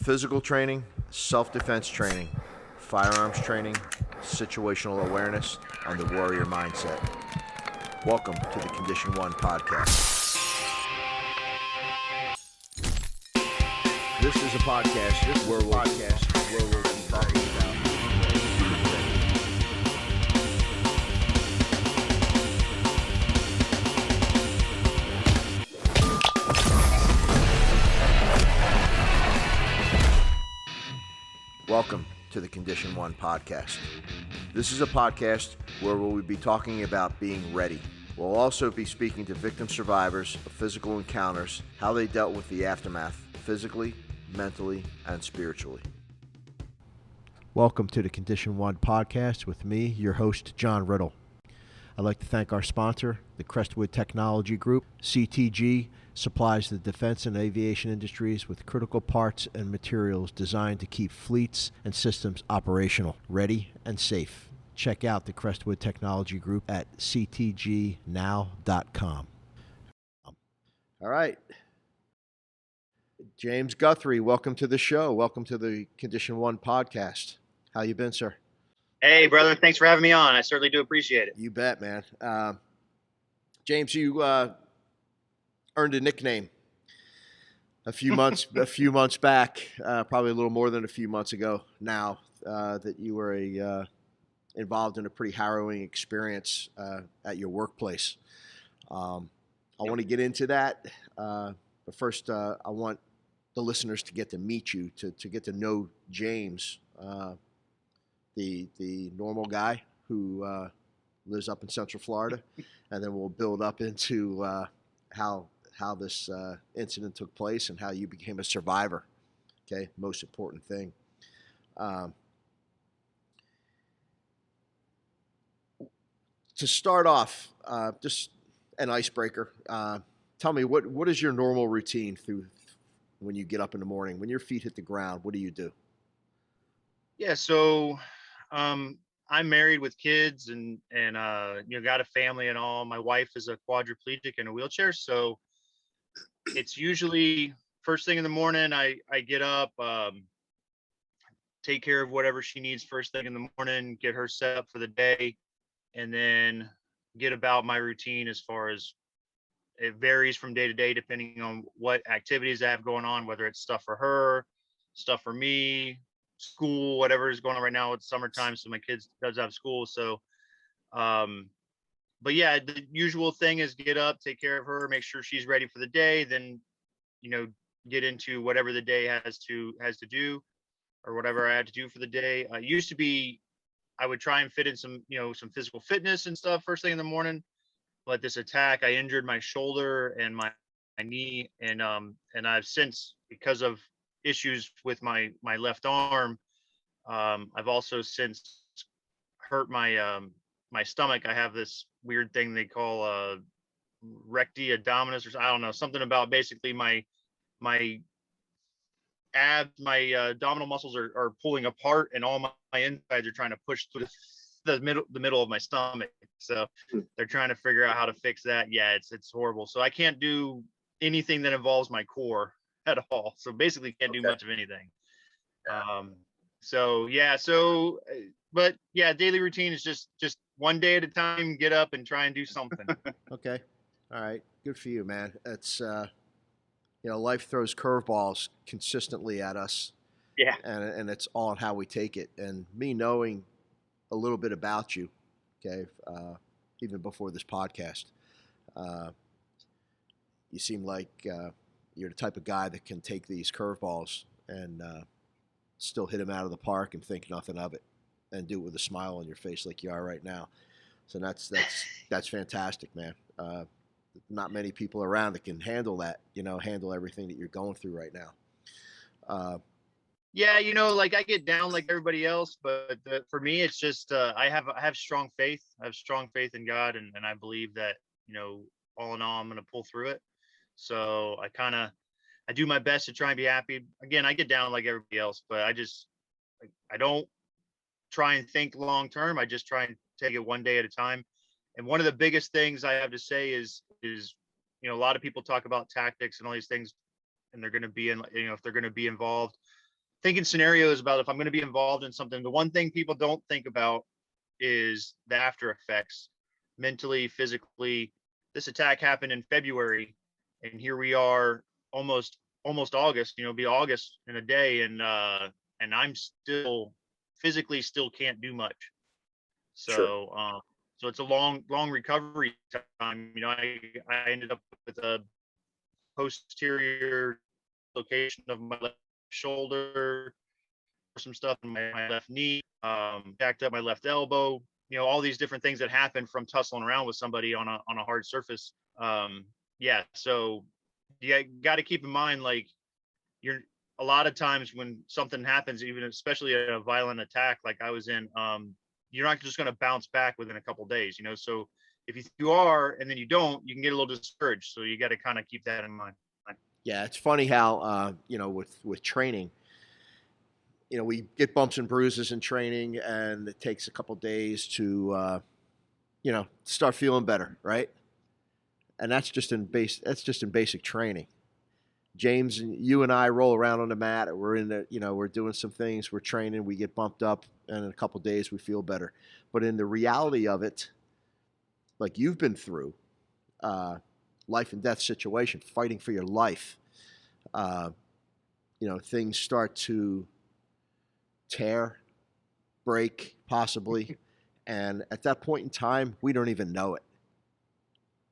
Physical training, self-defense training, firearms training, situational awareness, and the warrior mindset. Welcome to the Condition 1 podcast. This is a podcast where we'll be talking about Welcome to the Condition 1 podcast. This is a podcast where we'll be talking about being ready. We'll also be speaking to victim survivors of physical encounters, how they dealt with the aftermath, physically, mentally, and spiritually. Welcome to the Condition 1 podcast with me, your host, John Riddle. I'd like to thank our sponsor, the Crestwood Technology Group. CTG supplies the defense and aviation industries with critical parts and materials designed to keep fleets and systems operational, ready, and safe. Check out the Crestwood Technology Group at ctgnow.com. All right. James Guthrie, welcome to the show. Welcome to the Condition 1 podcast. How you been, sir? Hey, brother. Thanks for having me on. I certainly do appreciate it. You bet, man. James, you earned a nickname a few months back, probably a little more than a few months ago now, that you were involved in a pretty harrowing experience at your workplace. I want to get into that, but first I want the listeners to get to meet you, to get to know James, the normal guy who lives up in Central Florida, and then we'll build up into how this incident took place and how you became a survivor. Okay, most important thing. To start off, just an icebreaker. Tell me, what is your normal routine through when you get up in the morning? When your feet hit the ground, what do you do? Yeah, so I'm married with kids and got a family and all. My wife is a quadriplegic in a wheelchair, so it's usually first thing in the morning. I get up, take care of whatever she needs first thing in the morning, get her set up for the day, and then get about my routine as far as it varies from day to day depending on what activities I have going on, whether it's stuff for her, stuff for me, school, whatever is going on right now. It's summertime, so my kids does have school. So but yeah, the usual thing is get up, take care of her, make sure she's ready for the day, then get into whatever the day has to do, or whatever I had to do for the day. Used to be I would try and fit in some physical fitness and stuff first thing in the morning, but this attack, I injured my shoulder and my knee, and I've since, because of issues with my left arm, I've also since hurt my my stomach. I have this weird thing they call recti abdominis, or I don't know, something about basically my abs, my abdominal muscles are pulling apart, and all my insides are trying to push through the middle of my stomach. So they're trying to figure out how to fix that. Yeah, it's horrible. So I can't do anything that involves my core at all. So basically can't do much of anything. But yeah, daily routine is just one day at a time, get up and try and do something. Okay. All right. Good for you, man. It's life throws curveballs consistently at us. Yeah. And it's all on how we take it. And me knowing a little bit about you, okay, even before this podcast, you seem like you're the type of guy that can take these curveballs and still hit them out of the park and think nothing of it, and do it with a smile on your face like you are right now. So that's fantastic, man. Not many people around that can handle that, handle everything that you're going through right now. Yeah, like I get down like everybody else, but for me, it's just I have strong faith. I have strong faith in God, and I believe that all in all, I'm going to pull through it. So I do my best to try and be happy. Again, I get down like everybody else, but I don't try and think long term. I just try and take it one day at a time. And one of the biggest things I have to say is a lot of people talk about tactics and all these things, and they're going to be if they're going to be involved. thinking scenarios about if I'm going to be involved in something. The one thing people don't think about is the after effects, mentally, physically. This attack happened in February, and here we are almost August. You know, be August in a day, and I'm still physically still can't do much. Sure. So it's a long recovery time. You know, I ended up with a posterior location of my left shoulder, some stuff in my left knee, jacked up my left elbow. You know, all these different things that happen from tussling around with somebody on a hard surface. Yeah, so you got to keep in mind, like, you're a lot of times when something happens, even especially a violent attack like I was in, you're not just going to bounce back within a couple of days, you know. So if you are and then you don't, you can get a little discouraged. So you got to kind of keep that in mind. Yeah, it's funny how you know, with training, you know, we get bumps and bruises in training, and it takes a couple days to you know, start feeling better, right? And that's just in basic training. James and you and I roll around on the mat. We're in the, you know, we're doing some things. We're training. We get bumped up, and in a couple days we feel better. But in the reality of it, like you've been through, uh, life and death situation, fighting for your life. Uh, you know, things start to tear, break, possibly, and at that point in time, we don't even know it.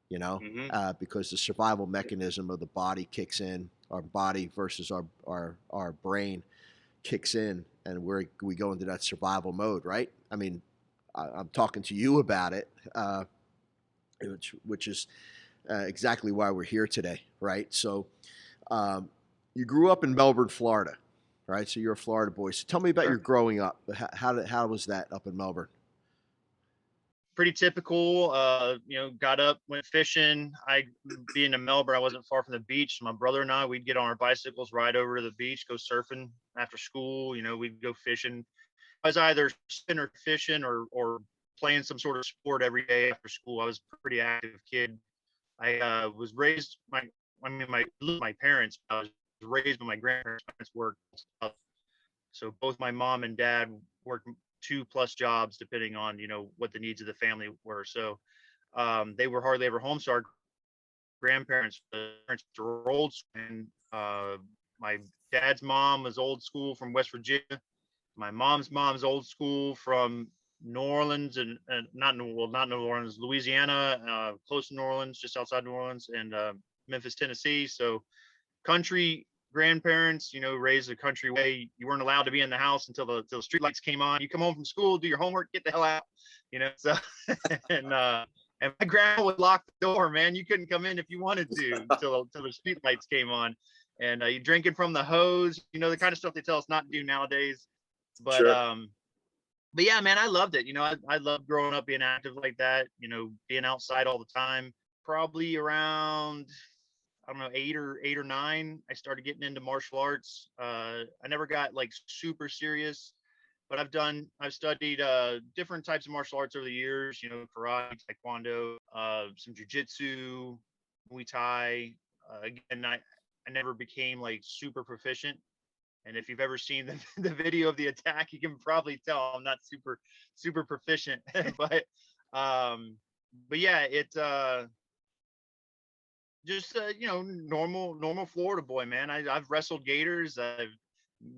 You know, Mm-hmm. because the survival mechanism of the body kicks in. Our body versus our brain kicks in, and we go into that survival mode, right? I mean, I'm talking to you about it, which is exactly why we're here today, right? So, um, you grew up in Melbourne, Florida, right? So you're a Florida boy. So tell me about your Sure. growing up. How was that up in Melbourne? Pretty typical. You know, got up, went fishing. I, being in Melbourne, I wasn't far from the beach. My brother and I, we'd get on our bicycles, ride over to the beach, go surfing after school. You know, we'd go fishing. I was either surfing or fishing or playing some sort of sport every day after school. I was a pretty active kid. I was raised my parents. I was raised by my grandparents. My parents worked, so both my mom and dad worked 2+ jobs depending on, you know, what the needs of the family were. So they were hardly ever home. So our grandparents, parents were old school. And my dad's mom was old school from West Virginia. My mom's old school from New Orleans and not New Orleans, Louisiana, close to New Orleans, just outside New Orleans, and Memphis, Tennessee. So country grandparents, you know, raised the country way. You weren't allowed to be in the house until the street lights came on. You come home from school, do your homework, get the hell out, you know. So and my grandma would lock the door, man. You couldn't come in if you wanted to until the street lights came on. And you drinking from the hose, you know, the kind of stuff they tell us not to do nowadays. But Sure. but yeah, man, I loved it. You know, I loved growing up being active like that, you know, being outside all the time. Probably around, I don't know, eight or nine, I started getting into martial arts. I never got like super serious, but I've studied different types of martial arts over the years, you know, karate, taekwondo, some jujitsu, Muay Thai. Again, I never became like super proficient. And if you've ever seen the video of the attack, you can probably tell I'm not super proficient. but um, but yeah, it just you know, normal Florida boy, man. I've wrestled gators. I've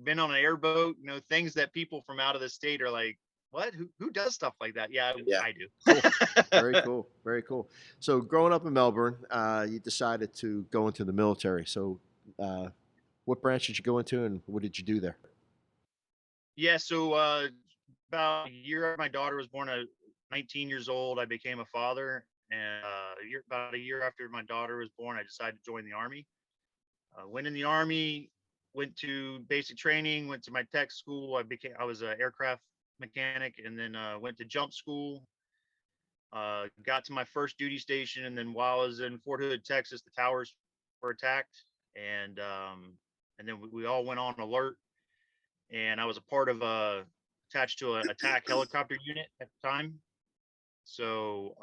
been on an airboat. You know, things that people from out of the state are like, what? Who does stuff like that? Yeah, Yeah. I do. Cool. Very cool. Very cool. So, growing up in Melbourne, you decided to go into the military. So, uh, what branch did you go into, and what did you do there? Yeah. So about a year after my daughter was born, 19 years old, I became a father. And about a year after my daughter was born, I decided to join the army. Went in the army, went to basic training, went to my tech school. I was an aircraft mechanic, and then went to jump school. Got to my first duty station, and then while I was in Fort Hood, Texas, the towers were attacked, and then we all went on alert. And I was a part of attached to an attack helicopter unit at the time. So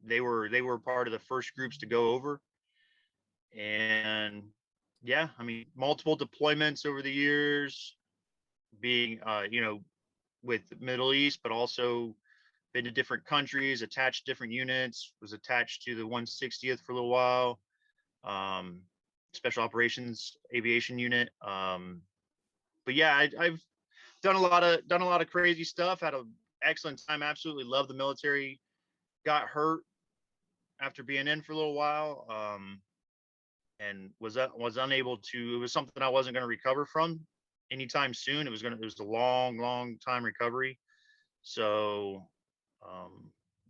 they were part of the first groups to go over, and Yeah, I mean, multiple deployments over the years, being, with the Middle East, but also been to different countries, attached different units, was attached to the 160th for a little while, um, special operations aviation unit. But yeah, I've done a lot of crazy stuff. Had an excellent time. Absolutely love the military. Got hurt after being in for a little while, and was unable to. It was something I wasn't going to recover from anytime soon. It was a long time recovery. So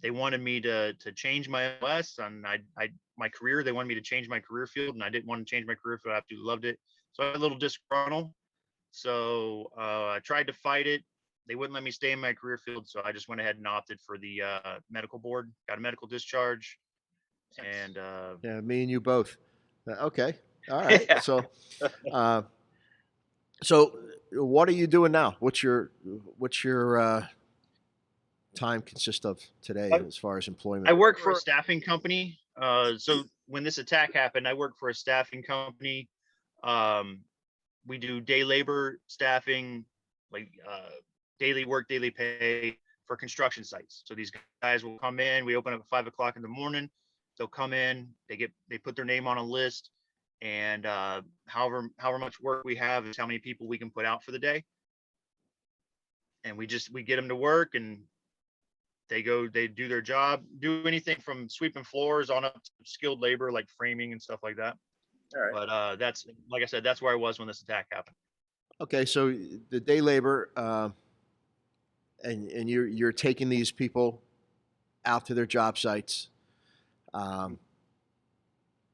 they wanted me to change my LS and I my career. They wanted me to change my career field, and I didn't want to change my career field. I absolutely loved it. So I had a little disgruntled. So I tried to fight it. They wouldn't let me stay in my career field, so I just went ahead and opted for the medical board. Got a medical discharge, and Yeah, me and you both. Okay, all right. Yeah. Uh, so what are you doing now? What's your time consist of today I, as far as I employment? work for a for staffing company. So when this attack happened, I worked for a staffing company. Um, we do day labor staffing, like daily work, daily pay for construction sites. So these guys will come in. We open up at 5 o'clock in the morning. They'll come in. They put their name on a list, and however much work we have is how many people we can put out for the day. And we get them to work, and they do their job, do anything from sweeping floors on up to skilled labor like framing and stuff like that. all right. But that's, like I said, that's where I was when this attack happened. Okay, so the day labor, and you're taking these people out to their job sites. Um,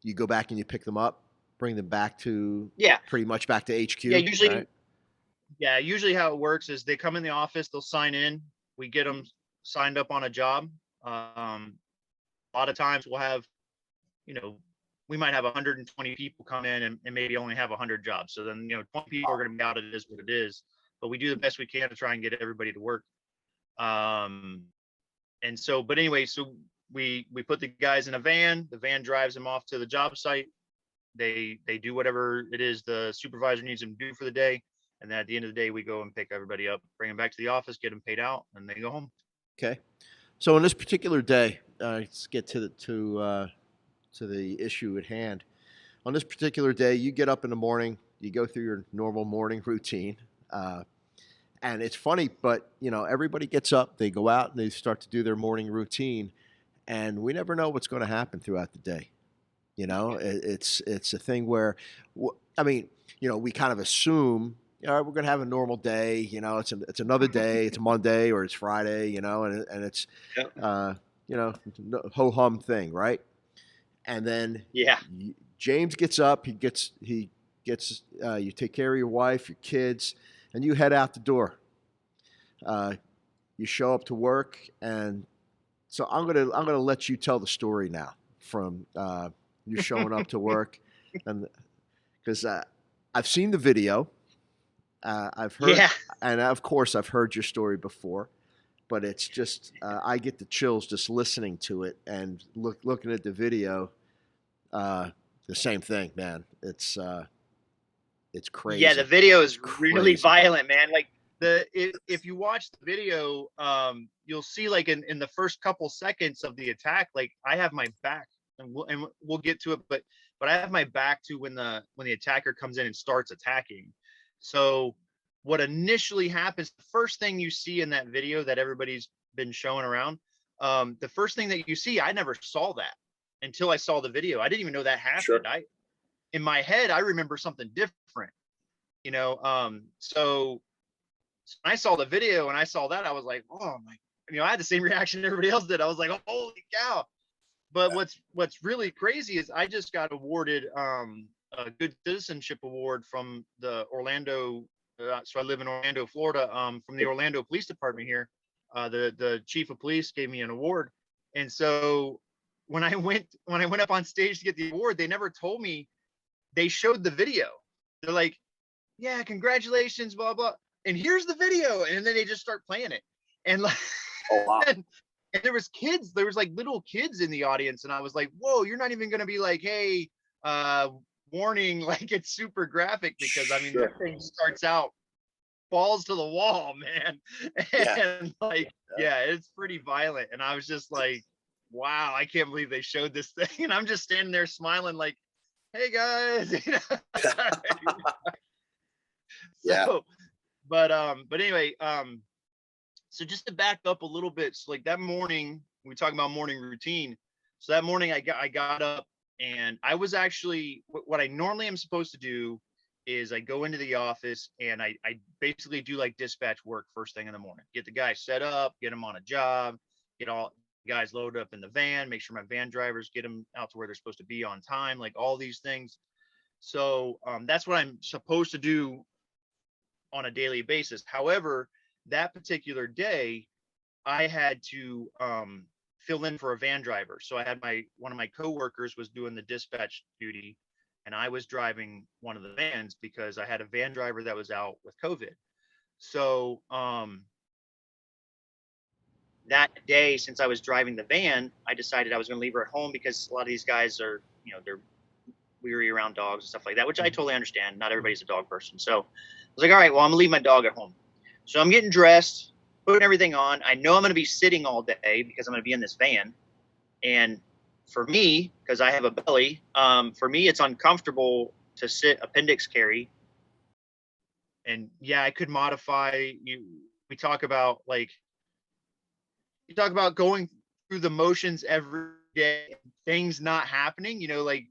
you go back and you pick them up, bring them back to Yeah. pretty much back to HQ. Yeah, usually, right? yeah, usually how it works is they come in the office, they'll sign in, we get them signed up on a job. A lot of times we'll have, you know, we might have 120 people come in and maybe only have 100 jobs. So then, 20 people are going to be out. It is what it is. But we do the best we can to try and get everybody to work. And so, but anyway, so we put the guys in a van. The van drives them off to the job site. They do whatever it is the supervisor needs them to do for the day. And then at the end of the day, we go and pick everybody up, bring them back to the office, get them paid out, and they go home. Okay. So on this particular day, let's get to the issue at hand. On this particular day, you get up in the morning, you go through your normal morning routine, and it's funny, but everybody gets up, they go out, and they start to do their morning routine, and we never know what's going to happen throughout the day. It's a thing where, we kind of assume, we're going to have a normal day. It's another day. It's a Monday or it's Friday. And it's Yep. ho hum thing, right? And then Yeah. James gets up. He gets you take care of your wife, your kids, and you head out the door. You show up to work, and so I'm gonna let you tell the story now from you showing up to work, and because I've seen the video, I've heard, Yeah. and of course I've heard your story before, but it's just I get the chills just listening to it and looking at the video. The same thing, man. It's crazy. Yeah, the video is It's really crazy. violent, man. Like, If you watch the video, you'll see like in the first couple seconds of the attack, like I have my back, and we'll get to it, but I have my back to when the attacker comes in and starts attacking. So what initially happens, the first thing you see in that video that everybody's been showing around, the first thing that you see, I never saw that until I saw the video. I didn't even know that happened. Sure. In my head, I remember something different, so I saw the video and I saw that, I was like, oh my, I had the same reaction everybody else did. I was like, holy cow. But what's really crazy is I just got awarded a good citizenship award from the Orlando. So I live in Orlando, Florida. From the Orlando Police Department here, the chief of police gave me an award. And so when I went up on stage to get the award, they never told me. They showed the video. They're like, yeah, congratulations, blah blah. And here's the video, and then they just start playing it, and like, Oh wow. and there was kids, there was like little kids in the audience, and I was like, whoa, you're not even gonna be like, hey, warning, like it's super graphic because I mean, Sure. that thing starts out balls to the wall, man. Yeah. And like, yeah, it's pretty violent. And I was just like, wow, I can't believe they showed this thing. And I'm just standing there smiling like, hey guys, you know? Yeah. So, but anyway, so just to back up a little bit, so like that morning, we talk about morning routine. So that morning I got up and I was actually, what I normally am supposed to do is I go into the office and I basically do like dispatch work first thing in the morning, get the guys set up, get them on a job, get all guys loaded up in the van, make sure my van drivers get them out to where they're supposed to be on time, like all these things. So that's what I'm supposed to do on a daily basis. However, that particular day, I had to fill in for a van driver. So I had one of my coworkers was doing the dispatch duty, and I was driving one of the vans because I had a van driver that was out with COVID. So that day, since I was driving the van, I decided I was going to leave her at home because a lot of these guys are, you know, they're weary around dogs and stuff like that, which I totally understand. Not everybody's a dog person. So I was like, all right, well, I'm gonna leave my dog at home. So I'm getting dressed, putting everything on. I know I'm going to be sitting all day because I'm going to be in this van. And for me, because I have a belly, for me, it's uncomfortable to sit appendix carry. And yeah, I could modify you. We talk about like, you talk about going through the motions every day, things not happening, you know, like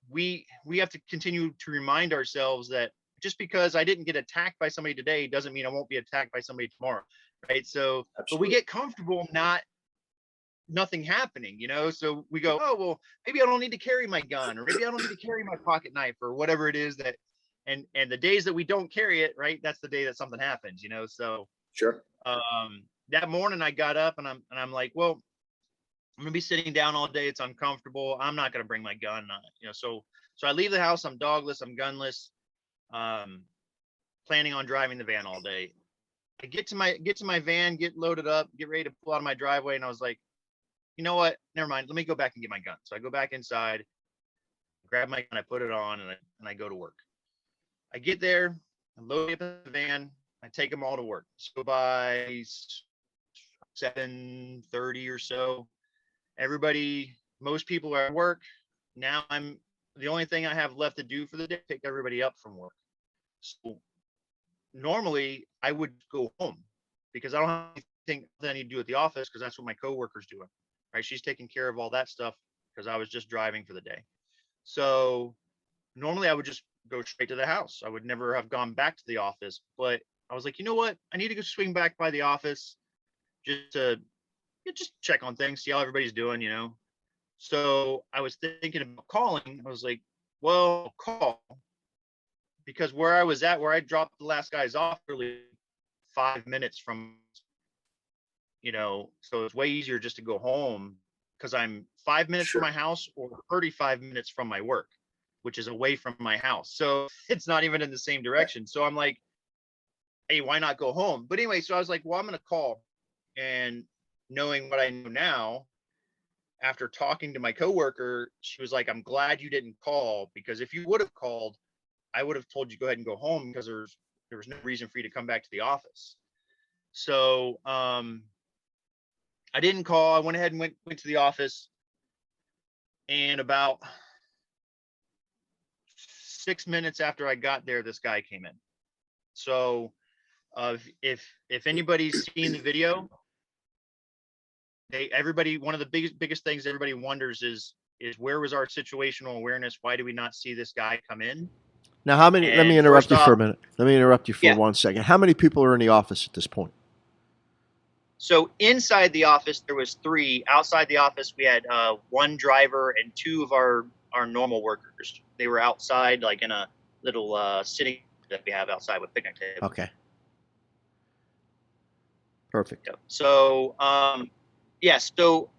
we have to continue to remind ourselves that just because I didn't get attacked by somebody today doesn't mean I won't be attacked by somebody tomorrow. Right. So, but we get comfortable nothing happening, you know? So we go, oh, well, maybe I don't need to carry my gun, or maybe I don't need to carry my pocket knife, or whatever it is that, and the days that we don't carry it, right, that's the day that something happens, you know? So Sure. that morning I got up and I'm like, well, I'm gonna be sitting down all day. It's uncomfortable. I'm not gonna bring my gun, you know. So I leave the house. I'm dogless. I'm gunless. Planning on driving the van all day. I get to my van, get loaded up, get ready to pull out of my driveway, and I was like, you know what? Never mind. Let me go back and get my gun. So I go back inside, grab my gun, I put it on, and I go to work. I get there, I load up the van, I take them all to work. So by 7:30 or so, most people are at work. Now the only thing I have left to do for the day, pick everybody up from work. So normally I would go home because I don't have anything that I need to do at the office because that's what my coworker's doing. Right? She's taking care of all that stuff because I was just driving for the day. So normally I would just go straight to the house. I would never have gone back to the office, but I was like, you know what? I need to go swing back by the office just to just check on things, see how everybody's doing, you know? So I was thinking about calling. I was like, well, I'll call, because where I was at, where I dropped the last guys off, really 5 minutes from, you know, so it's way easier just to go home because I'm 5 minutes Sure. from my house or 35 minutes from my work, which is away from my house. So it's not even in the same direction. So I'm like, hey, why not go home? But anyway, so I was like, well, I'm going to call. And knowing what I know now, after talking to my coworker, she was like, I'm glad you didn't call, because if you would have called, I would have told you go ahead and go home because there was no reason for you to come back to the office. So I didn't call. I went ahead and went to the office, and about 6 minutes after I got there, this guy came in. So if anybody's seen the video, one of the biggest things everybody wonders is where was our situational awareness? Why do we not see this guy come in? Now, how many? Let me And interrupt first you for a off- minute. Let me interrupt you for Yeah. 1 second. How many people are in the office at this point? So inside the office, there was 3. Outside the office, we had 1 driver and 2 of our normal workers. They were outside, like in a little sitting that we have outside with picnic tables. Okay. Perfect. So, yes. So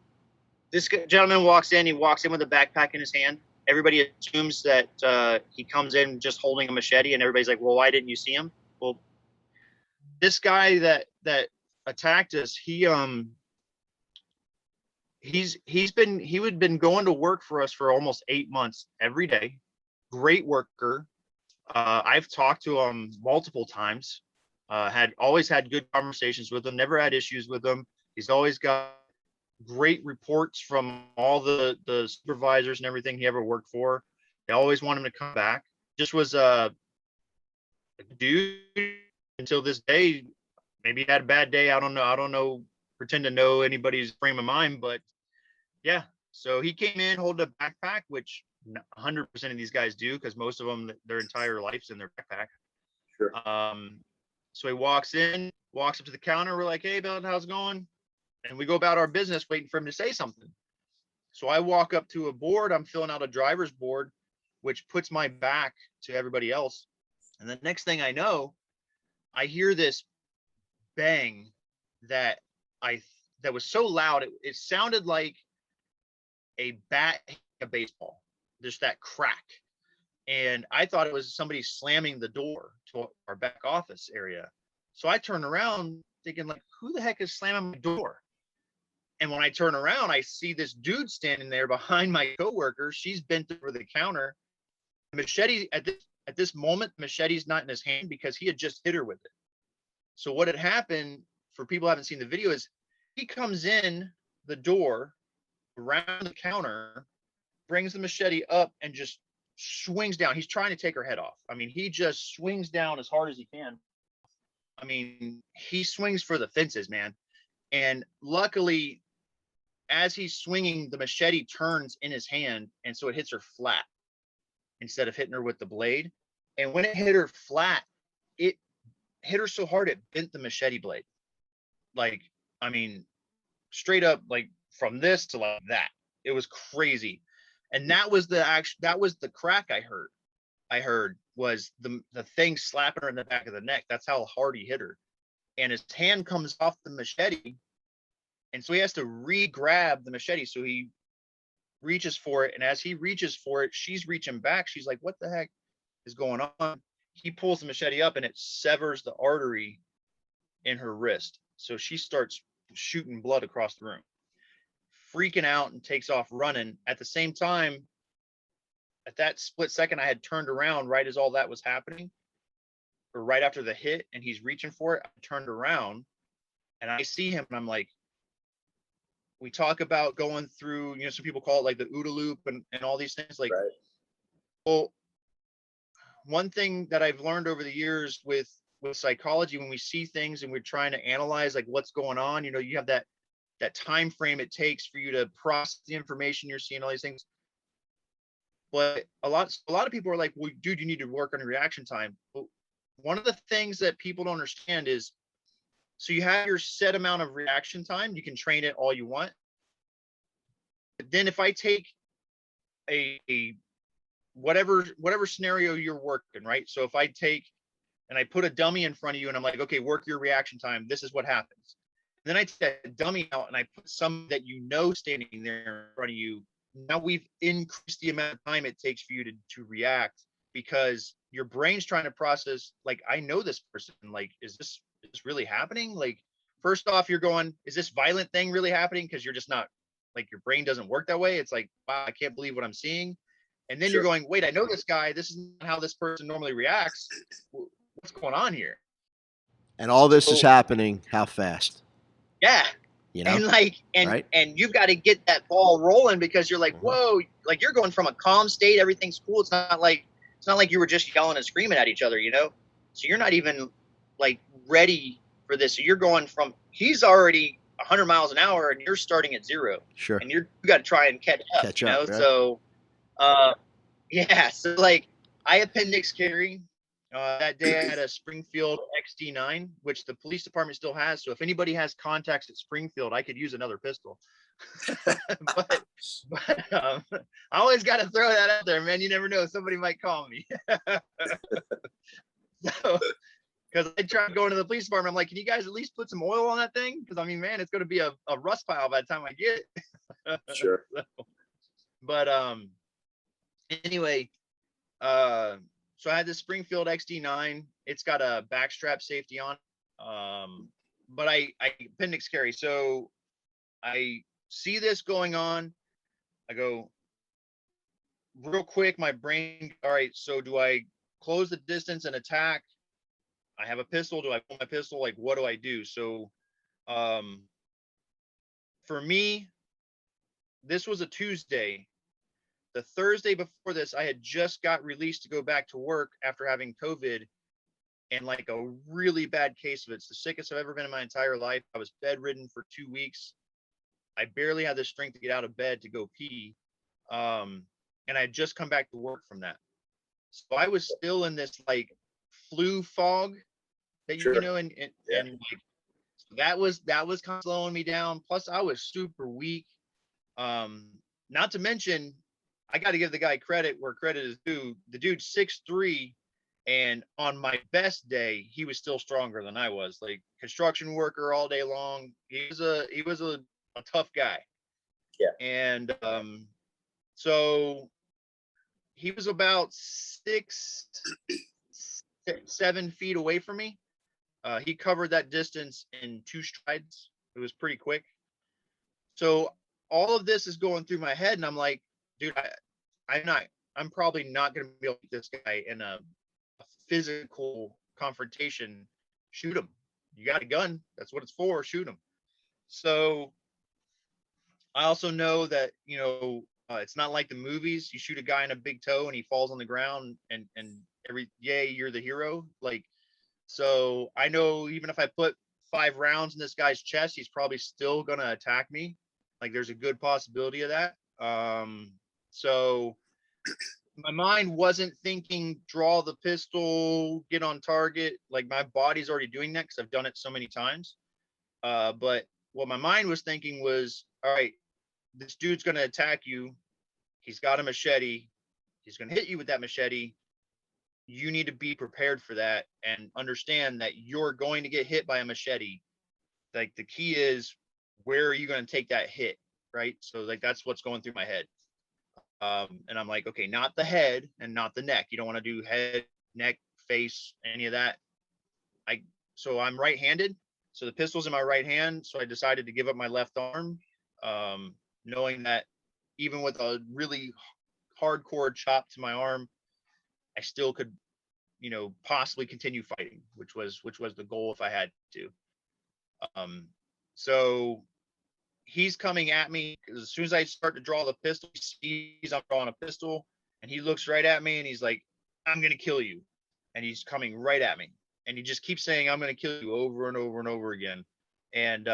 this gentleman walks in. He walks in with a backpack in his hand. Everybody assumes that he comes in just holding a machete, and everybody's like, well, why didn't you see him? Well, this guy that attacked us, he would been going to work for us for almost 8 months every day. great worker. I've talked to him multiple times. Always had good conversations with him. Never had issues with him. He's always got great reports from all the supervisors and everything he ever worked for. They always want him to come back. Just was a dude until this day. Maybe he had a bad day. I don't know. I don't know. Pretend to know anybody's frame of mind, but yeah. So he came in holding a backpack, which 100% of these guys do, because most of them, their entire life's in their backpack. Sure. So he walks up to the counter. We're like, "Hey, Bill, how's it going?" And we go about our business waiting for him to say something. So I walk up to a board. I'm filling out a driver's board, which puts my back to everybody else. And the next thing I know, I hear this bang that was so loud. It sounded like a bat hitting a baseball, just that crack. And I thought it was somebody slamming the door to our back office area. So I turn around thinking, like, who the heck is slamming my door? And when I turn around, I see this dude standing there behind my coworker. She's bent over the counter. Machete, at this moment, machete's not in his hand because he had just hit her with it. So what had happened, for people who haven't seen the video, is he comes in the door around the counter, brings the machete up, and just swings down. He's trying to take her head off. I mean, he just swings down as hard as he can. I mean, he swings for the fences, man. And luckily, as he's swinging, the machete turns in his hand, and so it hits her flat instead of hitting her with the blade. And when it hit her flat, it hit her so hard it bent the machete blade. Like, I mean, straight up, like from this to like that. It was crazy. And that was the crack I heard was the thing slapping her in the back of the neck. That's how hard he hit her. And his hand comes off the machete, and so he has to re-grab the machete. So he reaches for it, and as he reaches for it, she's reaching back. She's like, what the heck is going on? He pulls the machete up, and it severs the artery in her wrist. So she starts shooting blood across the room, freaking out, and takes off running. At the same time, at that split second, I had turned around right as all that was happening, or right after the hit, and he's reaching for it. I turned around and I see him, and I'm like, we talk about going through, you know, some people call it like the OODA loop and all these things. Like, Right. Well, one thing that I've learned over the years with psychology, when we see things and we're trying to analyze like what's going on, you know, you have that time frame it takes for you to process the information you're seeing, all these things. But a lot of people are like, well, dude, you need to work on your reaction time. But one of the things that people don't understand is, so you have your set amount of reaction time. You can train it all you want. But then if I take a whatever scenario you're working, right? So if I take and I put a dummy in front of you and I'm like, okay, work your reaction time. This is what happens. Then I take that dummy out and I put some that you know standing there in front of you. Now we've increased the amount of time it takes for you to react, because your brain's trying to process, like, I know this person, like, is this really happening? Like, first off, you're going, is this violent thing really happening? Because you're just not, like, your brain doesn't work that way. It's like, wow, I can't believe what I'm seeing. And then Sure. you're going, wait, I know this guy. This is not how this person normally reacts. What's going on here? And all this is happening how fast? Yeah. You know? And like, Right? and you've got to get that ball rolling, because you're like, whoa, like you're going from a calm state, everything's cool. It's not like you were just yelling and screaming at each other, you know? So you're not even like ready for this. So you're going from, he's already 100 miles an hour and you're starting at 0. Sure. And you got to try and catch up, you know? Right? So, yeah. So like, I appendix carry. That day I had a Springfield XD9, which the police department still has. So if anybody has contacts at Springfield, I could use another pistol. but I always got to throw that out there, man. You never know. Somebody might call me. So, because I tried going to the police department, I'm like, can you guys at least put some oil on that thing? Because I mean, man, it's going to be a rust pile by the time I get it. Sure. But anyway, so I had this Springfield XD9. It's got a backstrap safety on. But I appendix carry. So I see this going on. I go, real quick, my brain, all right, so do I close the distance and attack? I have a pistol. Do I pull my pistol? Like, what do I do? So, for me, this was a Tuesday. The Thursday before this, I had just got released to go back to work after having COVID and like a really bad case of it. It's the sickest I've ever been in my entire life. I was bedridden for 2 weeks. I barely had the strength to get out of bed to go pee. And I had just come back to work from that. So I was still in this like flu fog that, Sure. you know, and like, that was kind of slowing me down. Plus I was super weak. Not to mention, I got to give the guy credit where credit is due. The dude's 6'3", and on my best day, he was still stronger than I was. Like construction worker all day long. He was a tough guy. Yeah. And so he was about 7 feet away from me. He covered that distance in 2 strides. It was pretty quick. So all of this is going through my head, and I'm like, dude, I'm probably not going to be able to beat this guy in a physical confrontation. Shoot him. You got a gun. That's what it's for. Shoot him. So I also know that, you know, it's not like the movies. You shoot a guy in a big toe and he falls on the ground and yay, you're the hero. Like, so I know even if I put 5 rounds in this guy's chest, he's probably still going to attack me. Like there's a good possibility of that. So my mind wasn't thinking draw the pistol, get on target. Like my body's already doing that because I've done it so many times. But what my mind was thinking was, all right, this dude's going to attack you. He's got a machete. He's going to hit you with that machete. You need to be prepared for that and understand that you're going to get hit by a machete. Like the key is, where are you going to take that hit? Right. So like, that's what's going through my head. And I'm like, okay, not the head and not the neck. You don't want to do head, neck, face, any of that. So I'm right-handed. So the pistol's in my right hand. So I decided to give up my left arm, knowing that even with a really hardcore chop to my arm, I still could, you know, possibly continue fighting, which was the goal if I had to. So he's coming at me. As soon as I start to draw the pistol, he sees I'm drawing a pistol, and he looks right at me and he's like, I'm going to kill you. And he's coming right at me. And he just keeps saying, I'm going to kill you over and over and over again. And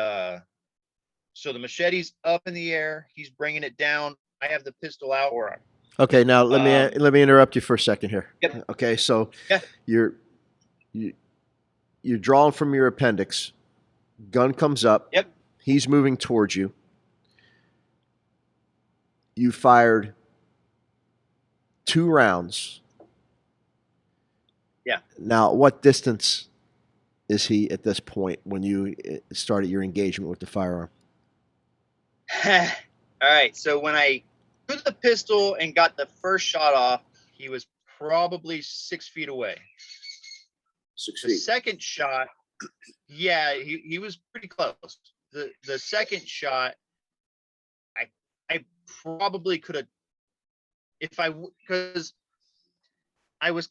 so the machete's up in the air. He's bringing it down. I have the pistol out. Okay, now let me interrupt you for a second here. Yep. Okay, so Yeah. you're drawing from your appendix. Gun comes up. Yep. He's moving towards you. You fired 2 rounds. Yeah. Now, what distance is he at this point when you started your engagement with the firearm? All right. So when I threw the pistol and got the first shot off, he was probably 6 feet away. 6 The feet. second shot, yeah, he was pretty close. The second shot, I probably could have, because I was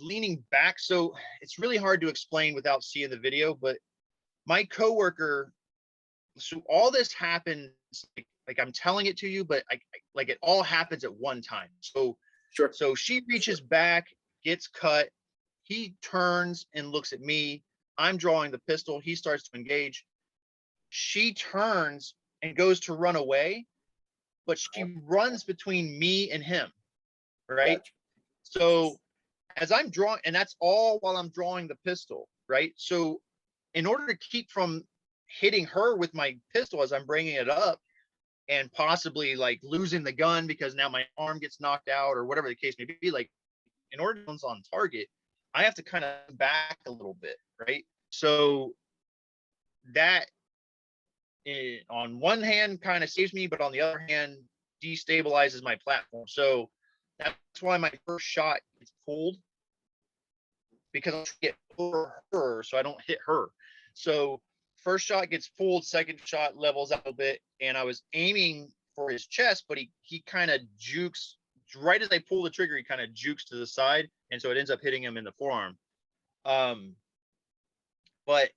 leaning back. So it's really hard to explain without seeing the video, but my coworker, so all this happens, like I'm telling it to you, but like it all happens at one time. So Sure. So she reaches back, gets cut. He turns and looks at me. I'm drawing the pistol. He starts to engage. She turns and goes to run away, but she runs between me and him. Right. Gotcha. So as I'm drawing, and that's all while I'm drawing the pistol. Right. So in order to keep from hitting her with my pistol as I'm bringing it up and possibly like losing the gun because now my arm gets knocked out or whatever the case may be, like in order to be on target, I have to kind of back a little bit, right? So that on one hand kind of saves me, but on the other hand destabilizes my platform. So that's why my first shot gets pulled, because I get over her so I don't hit her. So first shot gets pulled, second shot levels out a bit, and I was aiming for his chest, but he kind of jukes right as I pull the trigger, he kind of jukes to the side, and so it ends up hitting him in the forearm. But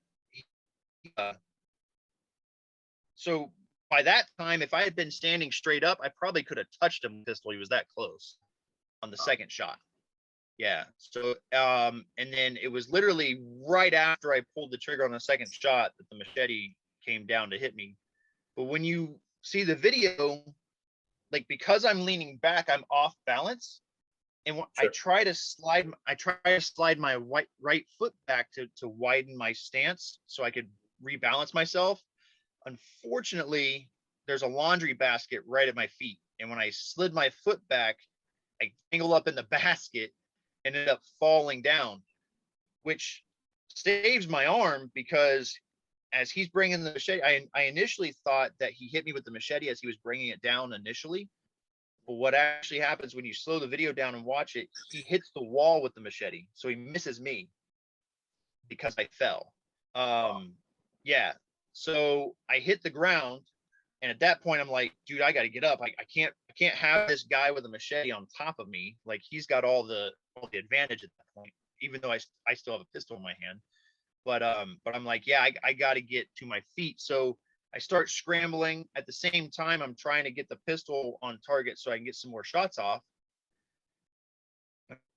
so by that time, if I had been standing straight up, I probably could have touched him with the pistol. He was that close on the second shot. Yeah. So and then it was literally right after I pulled the trigger on the second shot that the machete came down to hit me. But when you see the video, like, because I'm leaning back, I'm off balance. And I try to slide my right foot back to widen my stance so I could rebalance myself. Unfortunately, there's a laundry basket right at my feet. And when I slid my foot back, I tangled up in the basket and ended up falling down, which saves my arm, because as he's bringing the machete, I initially thought that he hit me with the machete as he was bringing it down initially. But what actually happens when you slow the video down and watch it, he hits the wall with the machete. So he misses me because I fell. Yeah. So I hit the ground. And at that point, I'm like, dude, I got to get up. I can't have this guy with a machete on top of me. Like, he's got all the advantage at that point, even though I still have a pistol in my hand. But I'm like, yeah, I got to get to my feet. So I start scrambling. At the same time, I'm trying to get the pistol on target so I can get some more shots off.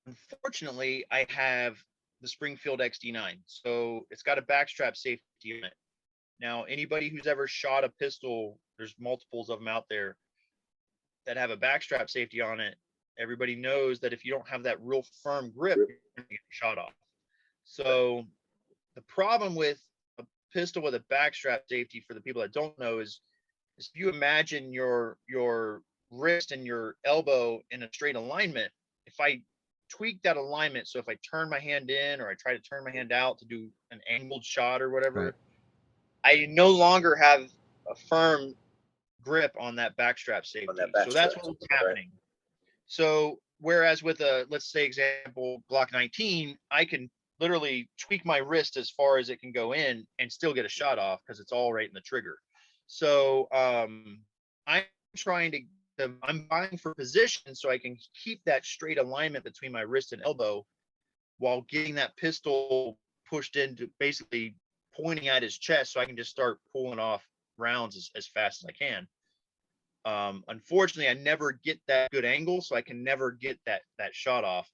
Unfortunately, I have the Springfield XD9. So it's got a backstrap safety on it. Now, anybody who's ever shot a pistol, there's multiples of them out there that have a backstrap safety on it. Everybody knows that if you don't have that real firm grip, you're going to get shot off. So the problem with a pistol with a backstrap safety, for the people that don't know, is if you imagine your wrist and your elbow in a straight alignment, if I tweak that alignment, so if I turn my hand in or I try to turn my hand out to do an angled shot or whatever, right, I no longer have a firm grip on that backstrap safety. So that's what's happening. So whereas with a, let's say example, Glock 19, I can literally tweak my wrist as far as it can go in and still get a shot off because it's all right in the trigger. So I'm trying to, I'm buying for position so I can keep that straight alignment between my wrist and elbow while getting that pistol pushed into basically pointing at his chest so I can just start pulling off rounds as fast as I can. Unfortunately, I never get that good angle, so I can never get that shot off.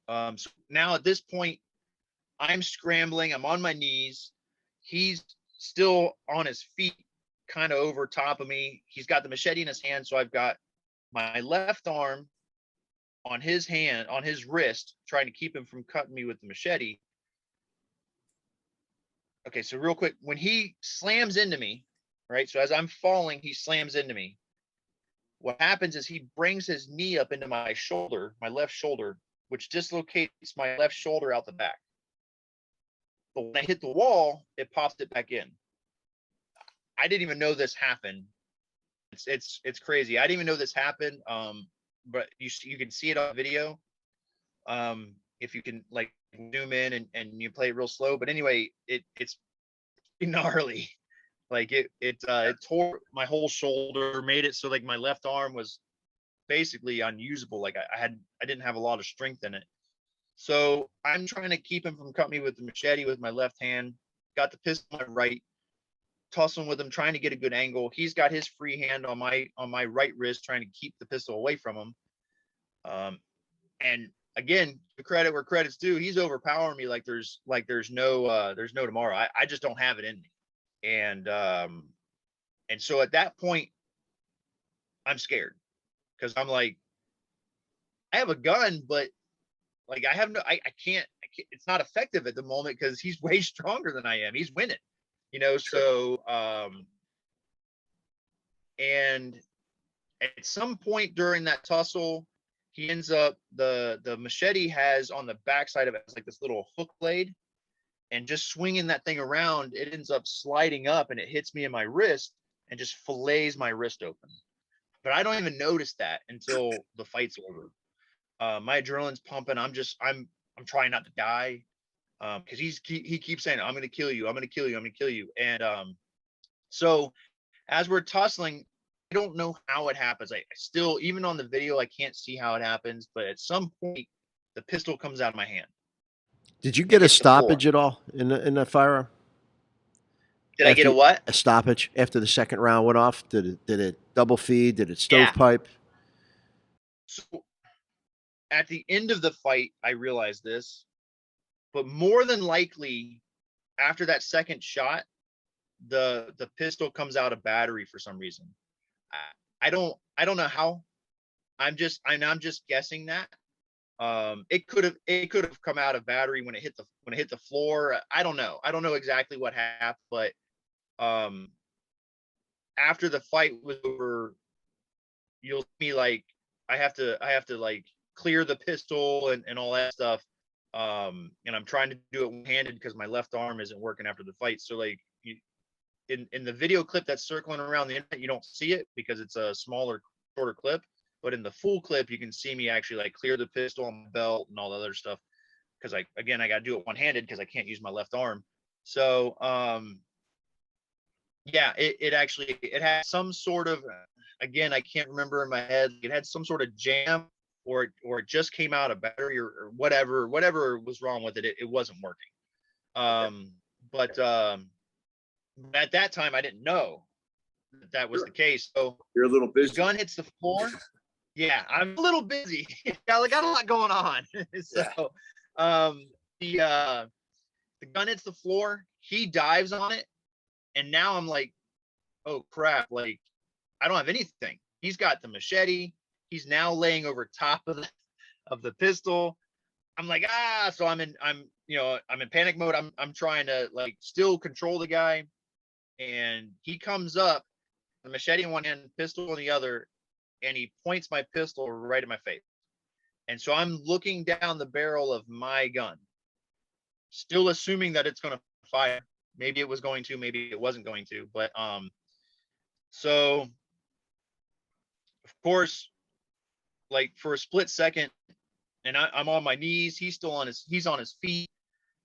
So now at this point, I'm scrambling. I'm on my knees. He's still on his feet, kind of over top of me. He's got the machete in his hand, so I've got my left arm on his hand, on his wrist, trying to keep him from cutting me with the machete. Okay, so real quick, when he slams into me, right? So as I'm falling, he slams into me. What happens is he brings his knee up into my shoulder, my left shoulder, which dislocates my left shoulder out the back. But when I hit the wall, it pops it back in. I didn't even know this happened. It's crazy. I didn't even know this happened. But you can see it on video. If you can like zoom in and you play it real slow. But anyway, it's gnarly. Like it tore my whole shoulder, made it so like my left arm was basically unusable. Like I didn't have a lot of strength in it. So I'm trying to keep him from cutting me with the machete with my left hand. Got the pistol on my right, tussling with him, trying to get a good angle. He's got his free hand on my right wrist, trying to keep the pistol away from him. And again, the credit where credit's due, he's overpowering me like there's no tomorrow. I just don't have it in me. And so at that point, I'm scared because I'm like, I have a gun, but like I can't, it's not effective at the moment because he's way stronger than I am. He's winning, you know. So and at some point during that tussle, he ends up, the machete has on the backside of it like this little hook blade, and just swinging that thing around, it ends up sliding up and it hits me in my wrist and just fillets my wrist open. But I don't even notice that until the fight's over. My adrenaline's pumping. I'm trying not to die because he keeps saying, I'm going to kill you. I'm going to kill you. I'm going to kill you. And so as we're tussling, don't know how it happens. I still, even on the video, I can't see how it happens, but at some point the pistol comes out of my hand. Did you get a hits the floor. stoppage at all in the firearm? Did I get a After- what? A stoppage after the second round went off? Did it double feed? Did it Yeah. stovepipe? So at the end of the fight, I realized this, but more than likely after that second shot, the pistol comes out of battery for some reason. I don't know how. I'm just guessing that. It could have come out of battery when it hit the floor. I don't know exactly what happened, but after the fight was over, you'll see like I have to like clear the pistol and all that stuff. And I'm trying to do it one-handed because my left arm isn't working after the fight. So like in the video clip that's circling around the internet, you don't see it because it's a smaller, shorter clip. But in the full clip, you can see me actually like clear the pistol on my belt and all the other stuff. Because I got to do it one-handed because I can't use my left arm. So yeah, it had some sort of, again, I can't remember in my head. It had some sort of jam, or it just came out of battery or whatever was wrong with it. It wasn't working. But at that time, I didn't know that was the case. So You're a little the busy. gun hits the floor. Yeah, I'm a little busy. I got a lot going on. So the gun hits the floor. He dives on it, and now I'm like, oh crap! Like I don't have anything. He's got the machete. He's now laying over top of the pistol. I'm like, so I'm in panic mode. I'm trying to like still control the guy, and he comes up, the machete in one hand, pistol in the other, and he points my pistol right at my face. And so I'm looking down the barrel of my gun, still assuming that it's going to fire. Maybe it was going to, maybe it wasn't going to, but so of course, like for a split second, and I'm on my knees, he's on his feet.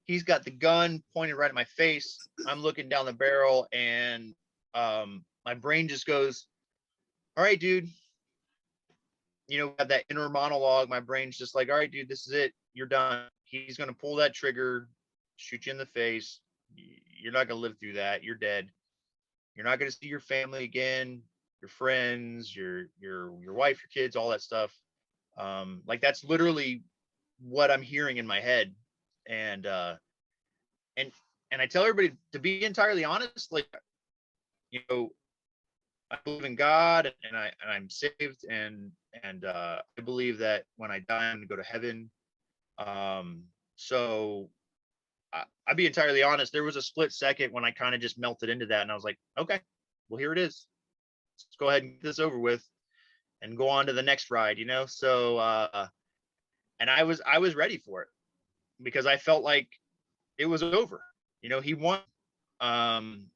He's got the gun pointed right at my face. I'm looking down the barrel, and my brain just goes, all right, dude. That inner monologue, my brain's just like, all right, dude, this is it. You're done. He's going to pull that trigger, shoot you in the face. You're not going to live through that. You're dead. You're not going to see your family again, your friends, your wife, your kids, all that stuff. Like that's literally what I'm hearing in my head. And I tell everybody, to be entirely honest, like, I believe in God, and I'm saved, and I believe that when I die, I'm gonna go to heaven. So I'll be entirely honest. There was a split second when I kind of just melted into that, and I was like, okay, well, here it is. Let's go ahead and get this over with, and go on to the next ride. So and I was ready for it because I felt like it was over. He won. And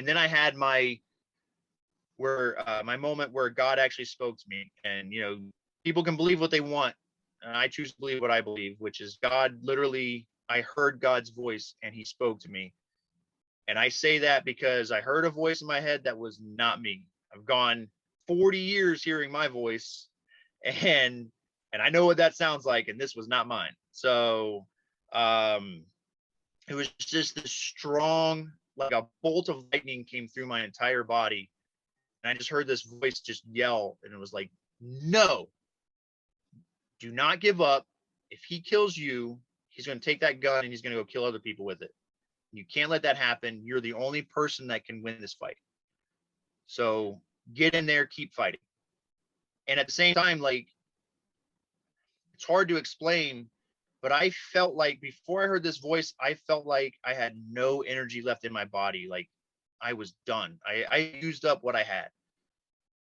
then I had my moment where God actually spoke to me, and people can believe what they want, and I choose to believe what I believe, which is God. Literally, I heard God's voice and he spoke to me. And I say that because I heard a voice in my head that was not me. I've gone 40 years hearing my voice, and I know what that sounds like, and this was not mine. So it was just this strong, like a bolt of lightning came through my entire body. And I just heard this voice just yell, and it was like, no, do not give up. If he kills you, he's going to take that gun and he's going to go kill other people with it. You can't let that happen. You're the only person that can win this fight. So get in there, keep fighting. And at the same time, like, it's hard to explain, but I felt like before I heard this voice, I felt like I had no energy left in my body. Like I was done. I used up what I had.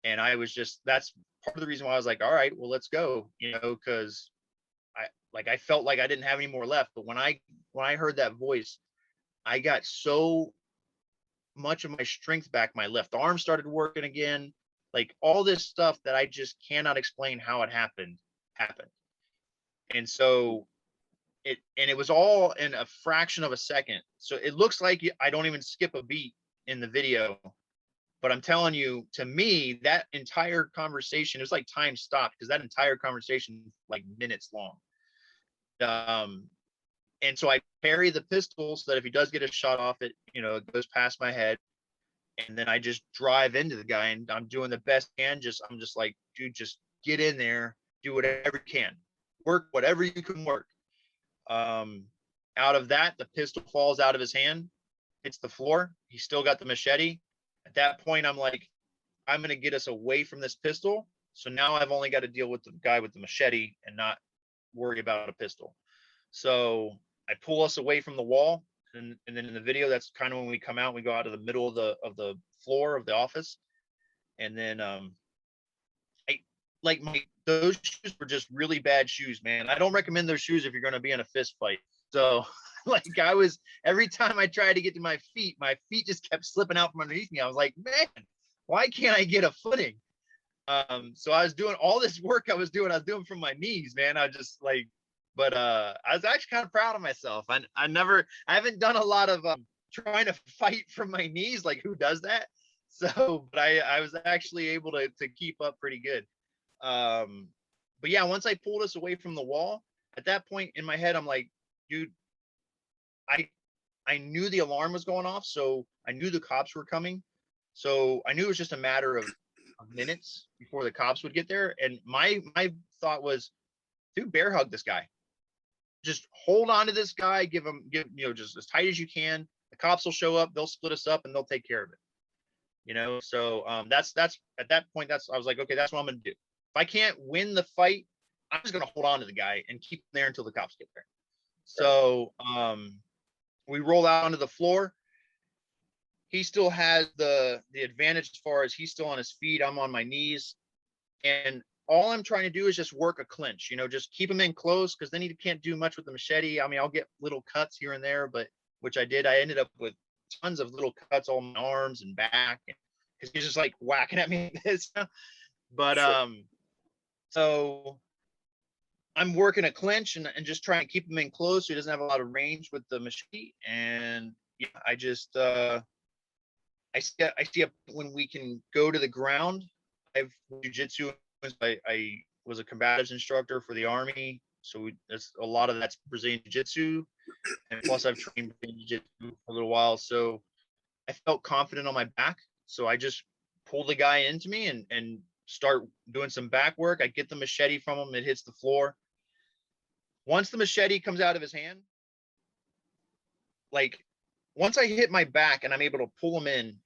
And I was just, that's part of the reason why I was like, all right, well, let's go, because I felt like I didn't have any more left. But when I heard that voice, I got so much of my strength back. My left arm started working again. Like all this stuff that I just cannot explain how it happened. And so it was all in a fraction of a second. So it looks like I don't even skip a beat in the video. But I'm telling you, to me, that entire conversation, it was like time stopped because that entire conversation was like minutes long. And so I carry the pistol so that if he does get a shot off, it, it goes past my head. And then I just drive into the guy, and I'm doing the best I can. I'm just like, dude, just get in there, do whatever you can, work whatever you can work. Out of that, the pistol falls out of his hand, hits the floor. He's still got the machete. At that point, I'm like, I'm going to get us away from this pistol. So now I've only got to deal with the guy with the machete and not worry about a pistol. So I pull us away from the wall. And then in the video, that's kind of when we come out, we go out to the middle of the floor of the office. And then those shoes were just really bad shoes, man. I don't recommend those shoes if you're going to be in a fist fight. So every time I tried to get to my feet just kept slipping out from underneath me. I was like, man, why can't I get a footing? So I was doing all this work I was doing from my knees, man. I just like, but I was actually kind of proud of myself. I haven't done a lot of trying to fight from my knees. Like, who does that? So, but I was actually able to keep up pretty good. But yeah, once I pulled us away from the wall, at that point in my head, I'm like, dude, I knew the alarm was going off, so I knew the cops were coming. So I knew it was just a matter of minutes before the cops would get there. And my thought was, dude, bear hug this guy. Just hold on to this guy, give just as tight as you can. The cops will show up, they'll split us up, and they'll take care of it. So that's at that point, I was like, okay, that's what I'm gonna do. If I can't win the fight, I'm just gonna hold on to the guy and keep him there until the cops get there. So we roll out onto the floor. He still has the advantage as far as he's still on his feet. I'm on my knees, and all I'm trying to do is just work a clinch. Just keep him in close, because then he can't do much with the machete. I mean, I'll get little cuts here and there, but which I did. I ended up with tons of little cuts all my arms and back, because he's just like whacking at me like this. But Sure. So I'm working a clinch and just trying to keep him in close so he doesn't have a lot of range with the machete. And yeah, I just I see when we can go to the ground. I've jiu-jitsu. I was a combatives instructor for the Army, so a lot of that's Brazilian jiu-jitsu, and plus I've trained Brazilian jiu-jitsu for a little while, so I felt confident on my back. So I just pull the guy into me and start doing some back work. I get the machete from him. It hits the floor. Once the machete comes out of his hand, like once I hit my back and I'm able to pull him in,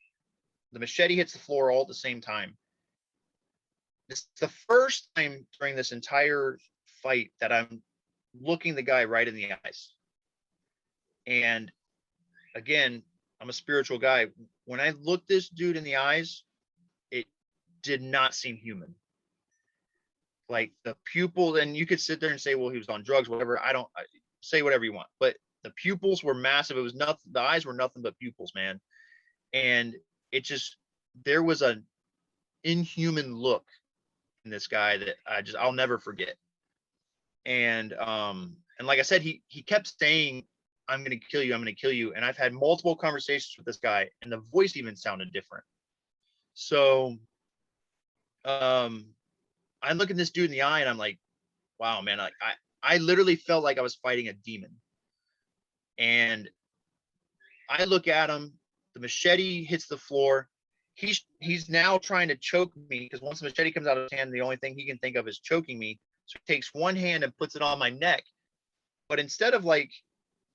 the machete hits the floor all at the same time. This is the first time during this entire fight that I'm looking the guy right in the eyes. And again, I'm a spiritual guy. When I looked this dude in the eyes, it did not seem human. Like the pupil, and you could sit there and say, well, he was on drugs, whatever. I say whatever you want, but the pupils were massive. It was nothing. The eyes were nothing but pupils, man. And there was an inhuman look in this guy that I'll never forget. And like I said, he kept saying, I'm going to kill you. I'm going to kill you. And I've had multiple conversations with this guy, and the voice even sounded different. So I look at this dude in the eye and I'm like, wow, man, I literally felt like I was fighting a demon. And I look at him, the machete hits the floor. He's now trying to choke me, because once the machete comes out of his hand, the only thing he can think of is choking me. So he takes one hand and puts it on my neck. But instead of like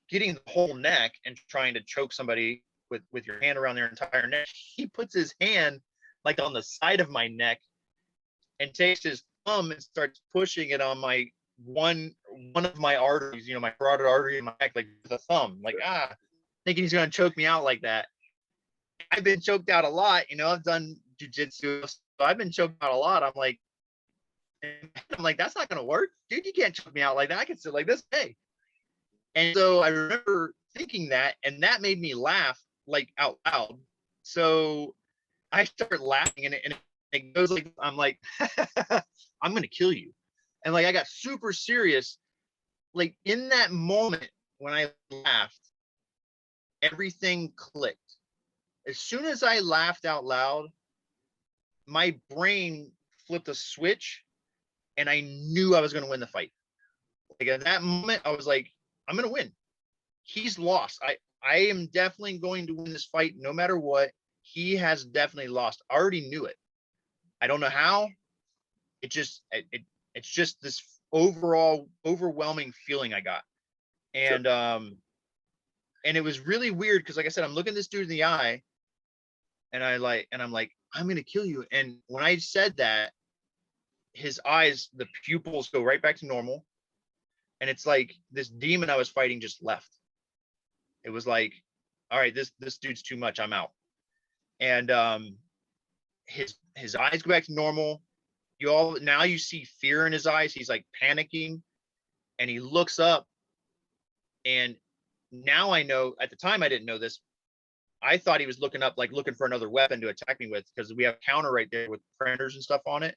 getting the whole neck and trying to choke somebody with your hand around their entire neck, he puts his hand like on the side of my neck and takes his thumb and starts pushing it on my one of my arteries, my carotid artery in my neck, like the thumb, like thinking he's gonna choke me out like that. I've been choked out a lot, I've done jujitsu, so I've been choked out a lot. I'm like, that's not gonna work, dude. You can't choke me out like that. I can sit like this, hey. And so I remember thinking that, and that made me laugh like out loud. So I start laughing, and it goes like, I'm like, I'm gonna kill you. And like I got super serious. Like in that moment when I laughed, everything clicked. as soon as I laughed out loud, my brain flipped a switch and I knew I was going to win the fight. Like at that moment, I was like, I'm going to win. He's lost. I am definitely going to win this fight no matter what. He has definitely lost. I already knew it. I don't know how. It's just this overall overwhelming feeling I got. And and it was really weird because like I said, I'm looking this dude in the eye and I'm like, I'm gonna kill you. And when I said that, his eyes, the pupils go right back to normal. And it's like this demon I was fighting just left. It was like, all right, this dude's too much. I'm out. And his eyes go back to normal. Now you see fear in his eyes. He's like panicking and he looks up. And now I know, at the time I didn't know this. I thought he was looking up, like looking for another weapon to attack me with, because we have counter right there with printers and stuff on it.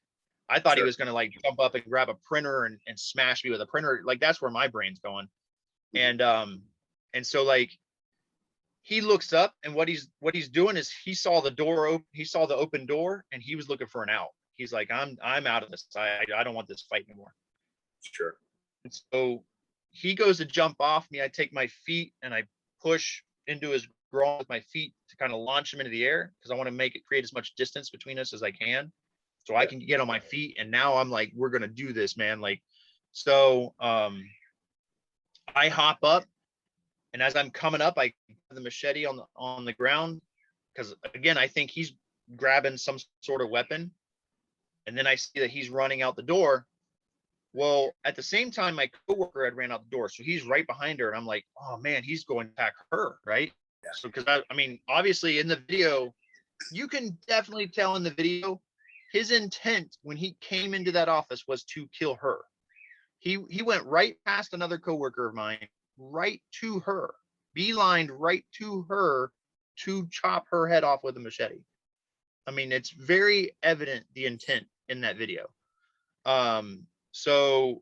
I thought he was going to like jump up and grab a printer and smash me with a printer. Like that's where my brain's going. And so like he looks up and what he's doing is he saw the door open. He saw the open door and he was looking for an out. He's like, I'm out of this. I don't want this fight anymore. Sure. And so he goes to jump off me. I take my feet and I push into his groin with my feet to kind of launch him into the air because I want to create as much distance between us as I can so I can get on my feet. And now I'm like, we're going to do this, man. Like, so I hop up and as I'm coming up, I have the machete on the ground because again, I think he's grabbing some sort of weapon. And then I see that he's running out the door. Well, at the same time, my coworker had ran out the door. So he's right behind her. And I'm like, oh man, he's going to attack her. Right. Yeah. So, cause I mean, obviously in the video, you can definitely tell in the video, his intent when he came into that office was to kill her. He went right past another coworker of mine, right to her, beelined right to her to chop her head off with a machete. I mean, it's very evident the intent in that video. So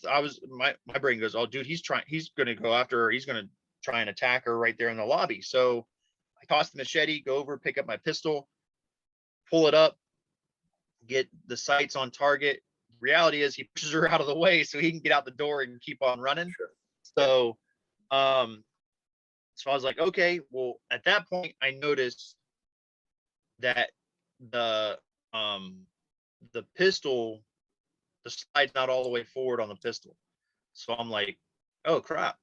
I was my brain goes, oh dude, he's gonna go after her, he's gonna try and attack her right there in the lobby. So I toss the machete, go over, pick up my pistol, pull it up, get the sights on target. Reality is he pushes her out of the way so he can get out the door and keep on running. Sure. So I was like, okay, well at that point I noticed that the pistol, the slide's not all the way forward on the pistol. So I'm like, oh crap,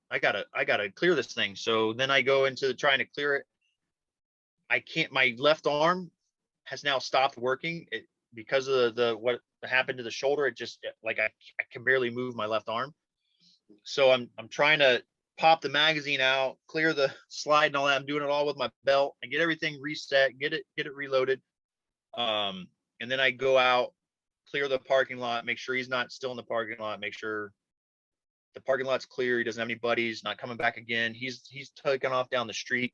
I gotta clear this thing. So then I go into trying to clear it. I can't, my left arm has now stopped working because of what happened to the shoulder. It just like I can barely move my left arm. So I'm trying to pop the magazine out, clear the slide and all that. I'm doing it all with my belt. I get everything reset, get it reloaded. And then I go out, clear the parking lot, make sure he's not still in the parking lot, make sure the parking lot's clear. He doesn't have any buddies, not coming back again. He's taking off down the street.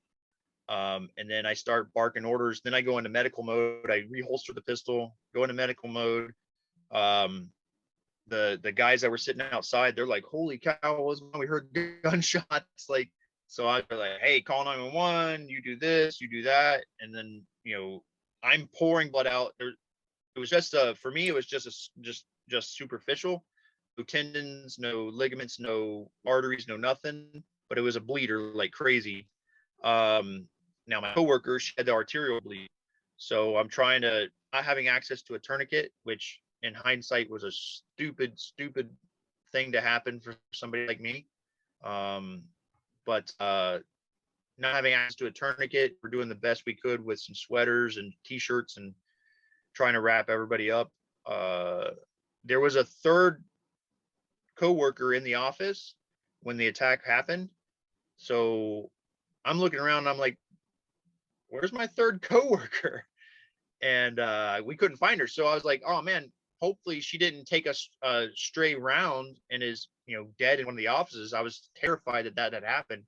And then I start barking orders. Then I go into medical mode. I reholster the pistol, go into medical mode. The guys that were sitting outside, they're like, holy cow, we heard gunshots. Like, so I was like, hey, call 911, you do this, you do that. And then, I'm pouring blood out. It was just for me, it was just superficial. No tendons, no ligaments, no arteries, no nothing. But it was a bleeder like crazy. Now my coworker, she had the arterial bleed. So I'm trying to, not having access to a tourniquet, which in hindsight was a stupid thing to happen for somebody like me. But not having access to a tourniquet, we're doing the best we could with some sweaters and t-shirts and trying to wrap everybody up. There was a third coworker in the office when the attack happened. So I'm looking around and I'm like, where's my third coworker? And we couldn't find her. So I was like, oh man, hopefully she didn't take a stray round and is, dead in one of the offices. I was terrified that had happened.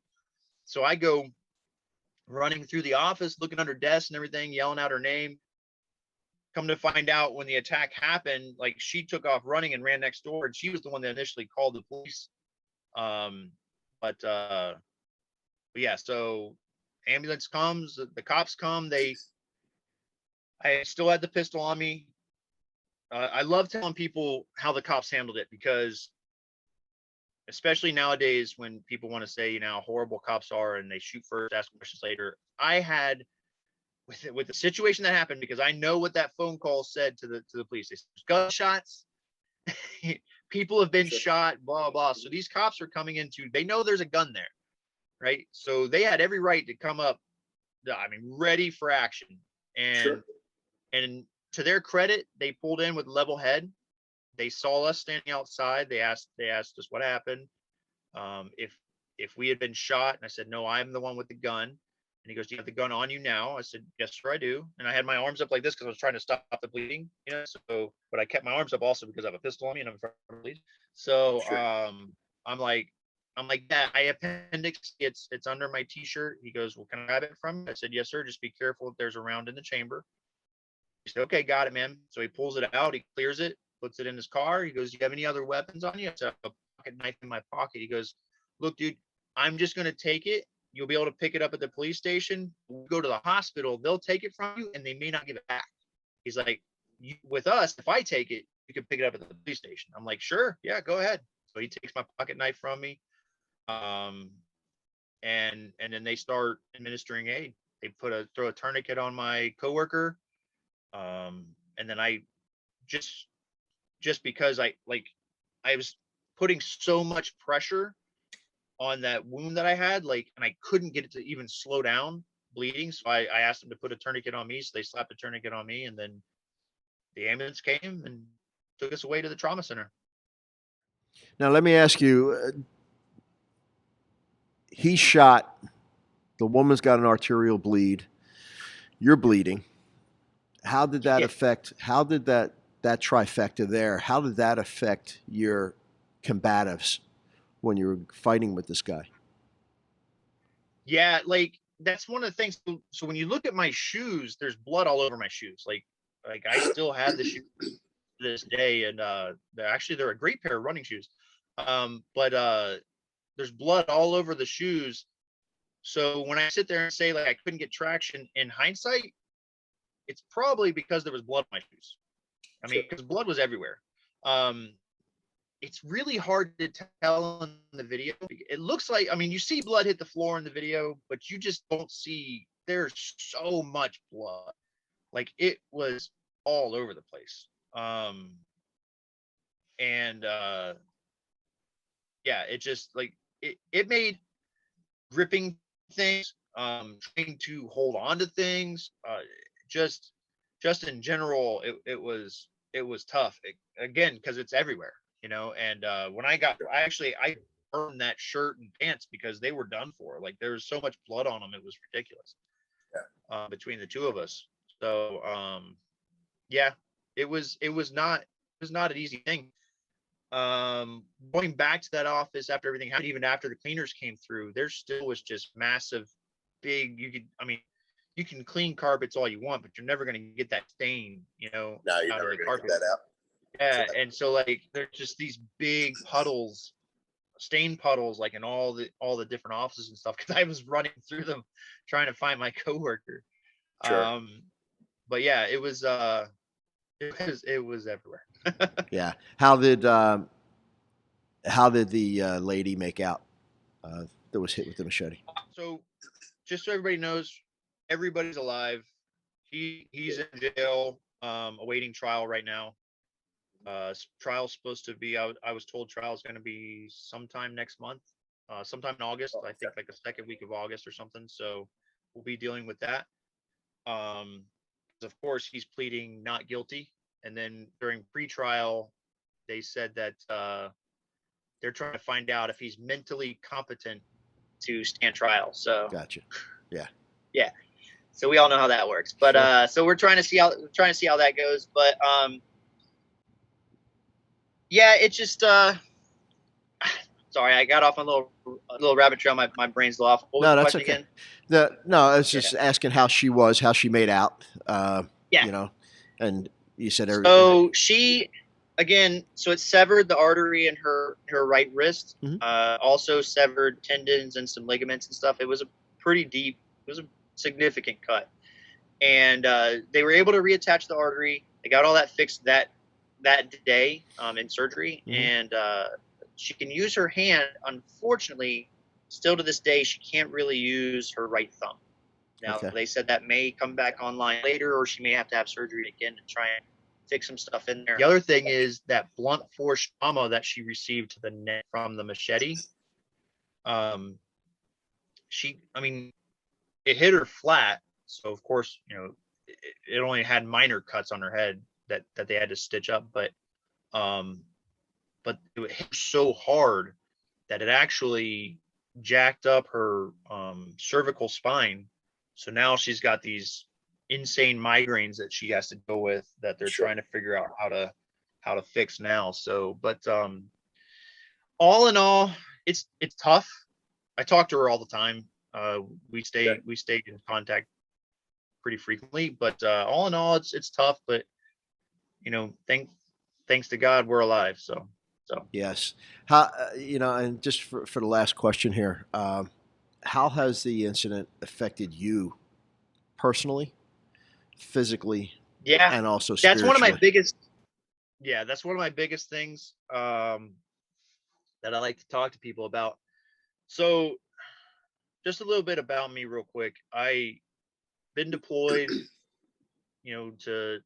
So I go running through the office, looking under desks and everything, yelling out her name. Come to find out when the attack happened, like she took off running and ran next door, and she was the one that initially called the police. But yeah, so ambulance comes, the cops come. I still had the pistol on me. I love telling people how the cops handled it, because especially nowadays when people want to say, you know, how horrible cops are and they shoot first, ask questions later. I had with the situation that happened, because I know what that phone call said to the police. They said, gunshots, people have been shot, blah, blah. So these cops are coming into, they know there's a gun there, right? So they had every right to come up, I mean, ready for action. And and to their credit, they pulled in with level head. They saw us standing outside. They asked us what happened, if we had been shot. And I said, no, I'm the one with the gun. And he goes, do you have the gun on you now? I said, yes, sir, I do. And I had my arms up like this because I was trying to stop the bleeding, you know. So, but I kept my arms up also because I have a pistol on me and I'm in front of the bleed. So, I'm like, yeah, I appendix. It's under my t-shirt. He goes, well, can I grab it from you? I said, yes, sir. Just be careful if there's a round in the chamber. He said, okay, got it, man. So he pulls it out. He clears it, puts it in his car. He goes, do you have any other weapons on you? I said, I have a pocket knife in my pocket. He goes, look, dude, I'm just going to take it. You'll be able to pick it up at the police station. We'll go to the hospital. They'll take it from you and they may not give it back. He's like, with us, if I take it, you can pick it up at the police station. I'm like, sure. Yeah, go ahead. So he takes my pocket knife from me. And then they start administering aid. They throw a tourniquet on my coworker. And then I just because I was putting so much pressure on that wound that I had, and I couldn't get it to even slow down bleeding. So I asked them to put a tourniquet on me. So they slapped a tourniquet on me, and then the ambulance came and took us away to the trauma center. Now, let me ask you, he shot, the woman's got an arterial bleed, you're bleeding. How did that affect, how did that trifecta there, how did that affect your combatives when you were fighting with this guy? Yeah, that's one of the things. So when you look at my shoes, there's blood all over my shoes. Like I still have the shoes to this day, and they're a great pair of running shoes. But there's blood all over the shoes. So when I sit there and say I couldn't get traction, in hindsight, it's probably because there was blood on my shoes. I mean, because blood was everywhere. It's really hard to tell in the video. It looks like, I mean, you see blood hit the floor in the video, but you just don't see, there's so much blood. It was all over the place. Yeah, it just it made gripping things, trying to hold on to things, just in general, it was tough. Again, because it's everywhere. And when I burned that shirt and pants because they were done for. There was so much blood on them, it was ridiculous. Yeah. Between the two of us. So yeah, it was not an easy thing. Going back to that office after everything happened, even after the cleaners came through, there still was just massive, big. You can clean carpets all you want, but you're never going to get that stain, No, you're out never of the going to carpet. get that out. Yeah, and so there's just these big puddles, stain puddles, in all the different offices and stuff. Because I was running through them trying to find my coworker. Sure. But yeah, it was everywhere. Yeah. How did the lady make out that was hit with the machete? So, just so everybody knows, everybody's alive. He's in jail, awaiting trial right now. Trial's supposed to be, I was told trial is going to be sometime next month, sometime in August. I think the second week of August or something. So we'll be dealing with that. Of course, he's pleading not guilty. And then during pre-trial, they said that they're trying to find out if he's mentally competent to stand trial. So Gotcha. Yeah. Yeah. So we all know how that works. But Sure. So we're trying to see how that goes. But yeah, it's just sorry, I got off on a little rabbit trail. My brain's a little off. What was No, the that's question okay. again? No, I was just asking how she made out. Yeah. And you said everything. So she, again, so it severed the artery in her right wrist. Mhm. Also severed tendons and some ligaments and stuff. It was a pretty deep was a significant cut. And they were able to reattach the artery. They got all that fixed that day in surgery. Mhm. And she can use her hand. Unfortunately, still to this day, she can't really use her right thumb. Now, Okay. they said that may come back online later, or she may have to have surgery again to try and fix some stuff in there. The other thing is that blunt force trauma that she received to the neck from the machete. It hit her flat. So of course, it only had minor cuts on her head that they had to stitch up, but it hit so hard that it actually jacked up her cervical spine. So now she's got these insane migraines that she has to deal with that they're Sure. trying to figure out how to fix now. So, but all in all, it's tough. I talk to her all the time. We stay in contact pretty frequently, but all in all, it's tough. But thanks to God, we're alive. So Yes. How, and just for the last question here, how has the incident affected you personally, physically, Yeah, and also that's one of my spiritually? biggest. yeah, that's one of my biggest things that I like to talk to people about. So just a little bit about me real quick. I been deployed, to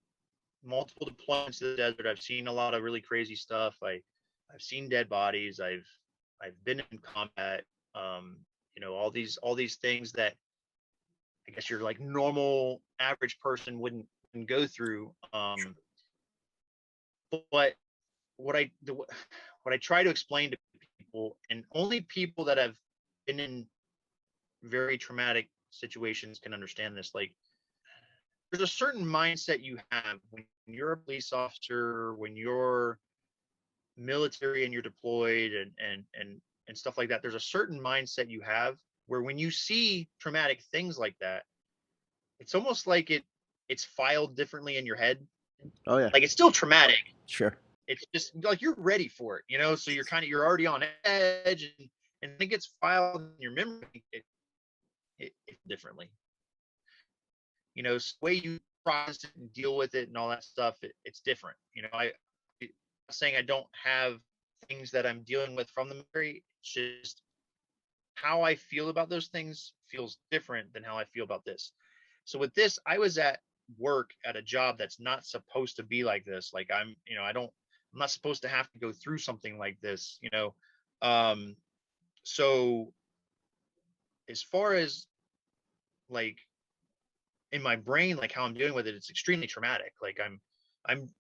multiple deployments to the desert. I've seen a lot of really crazy stuff. I've seen dead bodies. I've been in combat. All these things that I guess your like normal average person wouldn't go through. But what I try to explain to people, and only people that have been in very traumatic situations can understand this. Like, there's a certain mindset you have when you're a police officer, when you're military and you're deployed and stuff like that. There's a certain mindset you have where when you see traumatic things like that, it's almost like it's filed differently in your head. Oh yeah, Like, it's still traumatic. sure. It's just like you're ready for it, so you're already on edge, and it gets filed in your memory it differently. So the way you process it and deal with it and all that stuff, it's different. I'm saying I don't have things that I'm dealing with from the military. It's just how I feel about those things feels different than how I feel about this. So with this, I was at work at a job that's not supposed to be like this. Like I'm not supposed to have to go through something like this. So as far as like in my brain, like how I'm dealing with it, it's extremely traumatic. Like I'm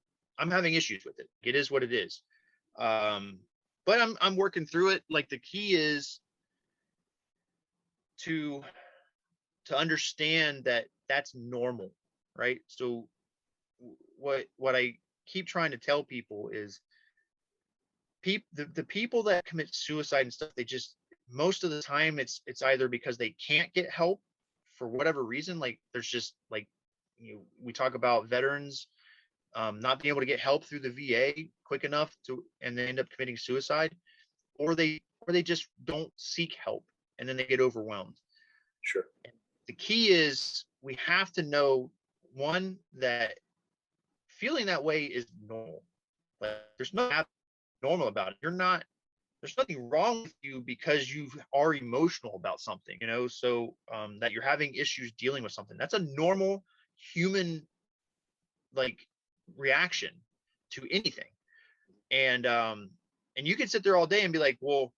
having issues with it. It is what it is. But I'm working through it. Like the key is to understand that that's normal, right? So what I keep trying to tell people is the people that commit suicide and stuff, they just, most of the time it's either because they can't get help for whatever reason. Like there's just like, we talk about veterans not being able to get help through the VA quick enough and they end up committing suicide, or they just don't seek help and then they get overwhelmed. Sure. And the key is we have to know, one, that feeling that way is normal. Like there's nothing normal about it. There's nothing wrong with you because you are emotional about something, so that you're having issues dealing with something. That's a normal human like reaction to anything. And you can sit there all day and be like, well,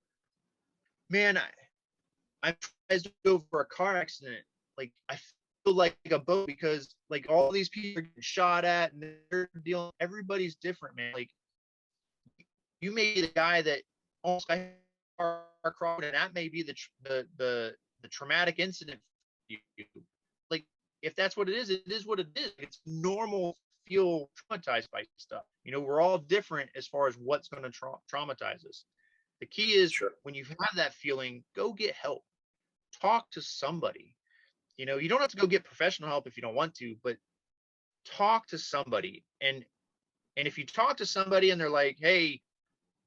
man, I'm trying to go over a car accident. Like I feel like a boat because like all these people are getting shot at and they're dealing. Everybody's different, man. Like you may be the guy that almost got across, and that may be the traumatic incident for you. Like if that's what it is what it is. It's normal to feel traumatized by stuff. We're all different as far as what's going to traumatize us. The key is, Sure. when you have that feeling, go get help. Talk to somebody. You don't have to go get professional help if you don't want to, but talk to somebody. And if you talk to somebody and they're like, hey,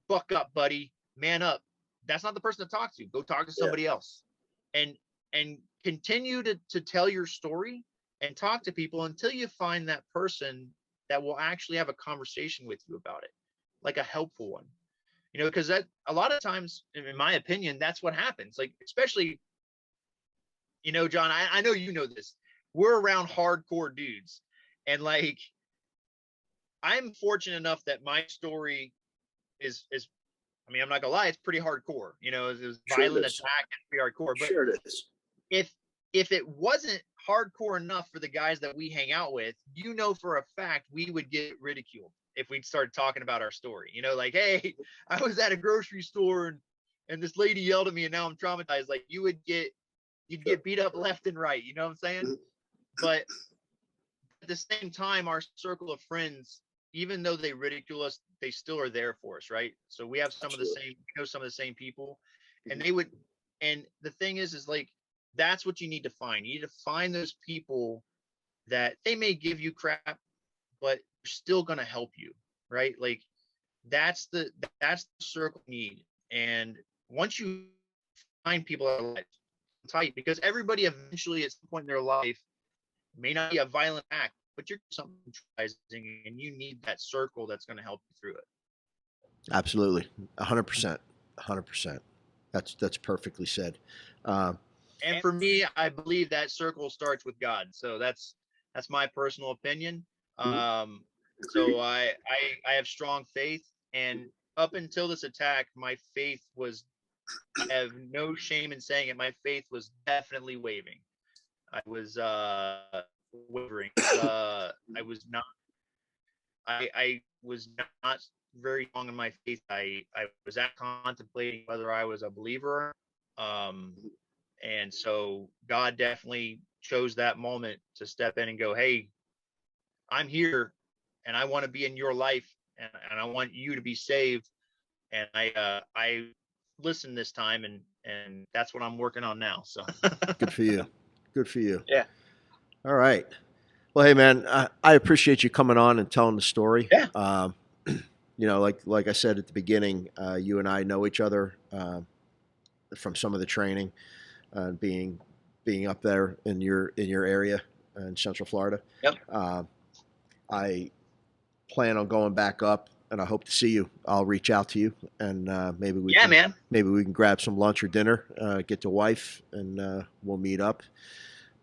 buck up, buddy, man up, that's not the person to talk to. Go talk to somebody else. And and continue to tell your story and talk to people until you find that person that will actually have a conversation with you about it, like a helpful one. Because that a lot of times, in my opinion, that's what happens. Like, especially, John, I know you know this. We're around hardcore dudes, and like, I'm fortunate enough that my story is I mean, I'm not gonna lie, it's pretty hardcore. It was Sure violent it is. attack and pretty hardcore. But Sure it is. if it wasn't hardcore enough for the guys that we hang out with, for a fact we would get ridiculed if we'd start talking about our story. Like, hey, I was at a grocery store and this lady yelled at me and now I'm traumatized. Like, you'd get beat up left and right. You know what I'm saying? Mhm. But at the same time, our circle of friends, even though they ridicule us, they still are there for us, right? So we have some of the same, some of the same people, and they would. And the thing is like, that's what you need to find. You need to find those people that they may give you crap, but they're still gonna help you, right? Like, that's the circle you need. And once you find people that are tight, because everybody eventually at some point in their life may not be a violent act, but you're something traumatizing, and you need that circle that's going to help you through it. Absolutely. 100%. 100%. That's perfectly said. And for me, I believe that circle starts with God. So that's my personal opinion. So I have strong faith, and up until this attack, my faith was, I have no shame in saying it, my faith was definitely wavering. I was wavering. I was not very strong in my faith. I was contemplating whether I was a believer. And so God definitely chose that moment to step in and go, hey, I'm here and I want to be in your life, and I want you to be saved. And I listened this time, and that's what I'm working on now. So Good for you. Good for you. Yeah. All right. Well, hey, man, I appreciate you coming on and telling the story. Yeah. Like I said at the beginning, you and I know each other from some of the training, being up there in your area in Central Florida. Yep. I plan on going back up, and I hope to see you. I'll reach out to you, and maybe we can grab some lunch or dinner, get the wife, and we'll meet up.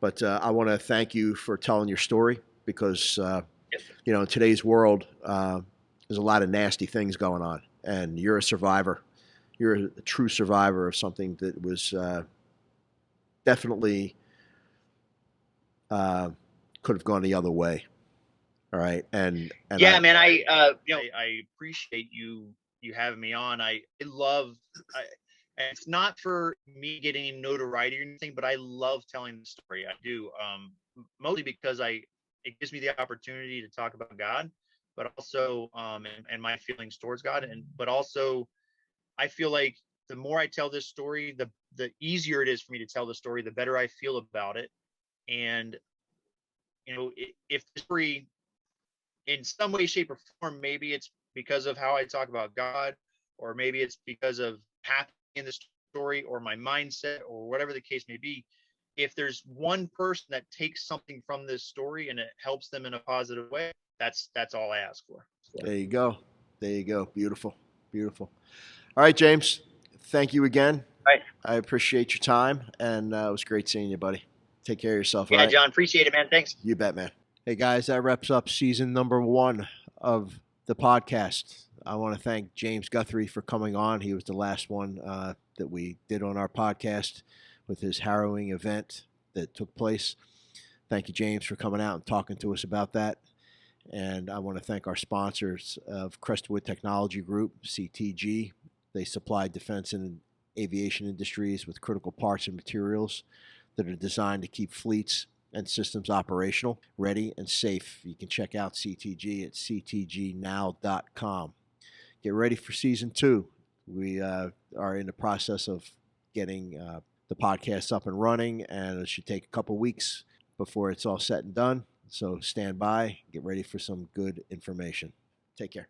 But I want to thank you for telling your story, because in today's world, there's a lot of nasty things going on, and you're a survivor. You're a true survivor of something that was definitely could have gone the other way. All right, and yeah, man, I appreciate you having me on. I love. And it's not for me getting notoriety or anything, but I love telling the story. I do, mostly because it gives me the opportunity to talk about God, but also and my feelings towards God, but also I feel like the more I tell this story, the easier it is for me to tell the story, the better I feel about it. And if the story, in some way, shape, or form, maybe it's because of how I talk about God, or maybe it's because of happening in the story, or my mindset, or whatever the case may be. If there's one person that takes something from this story and it helps them in a positive way, that's all I ask for. There you go. Beautiful. All right, James, thank you again. Right. I appreciate your time, and it was great seeing you, buddy. Take care of yourself. Yeah, all right? John, appreciate it, man. Thanks. You bet, man. Hey, guys, that wraps up season number 1 of the podcast. I want to thank James Guthrie for coming on. He was the last one that we did on our podcast with his harrowing event that took place. Thank you, James, for coming out and talking to us about that. And I want to thank our sponsors of Crestwood Technology Group, CTG. They supply defense and aviation industries with critical parts and materials that are designed to keep fleets and systems operational, ready, and safe. You can check out CTG at ctgnow.com. Get ready for season 2. We are in the process of getting the podcast up and running, and it should take a couple weeks before it's all set and done. So stand by, get ready for some good information. Take care.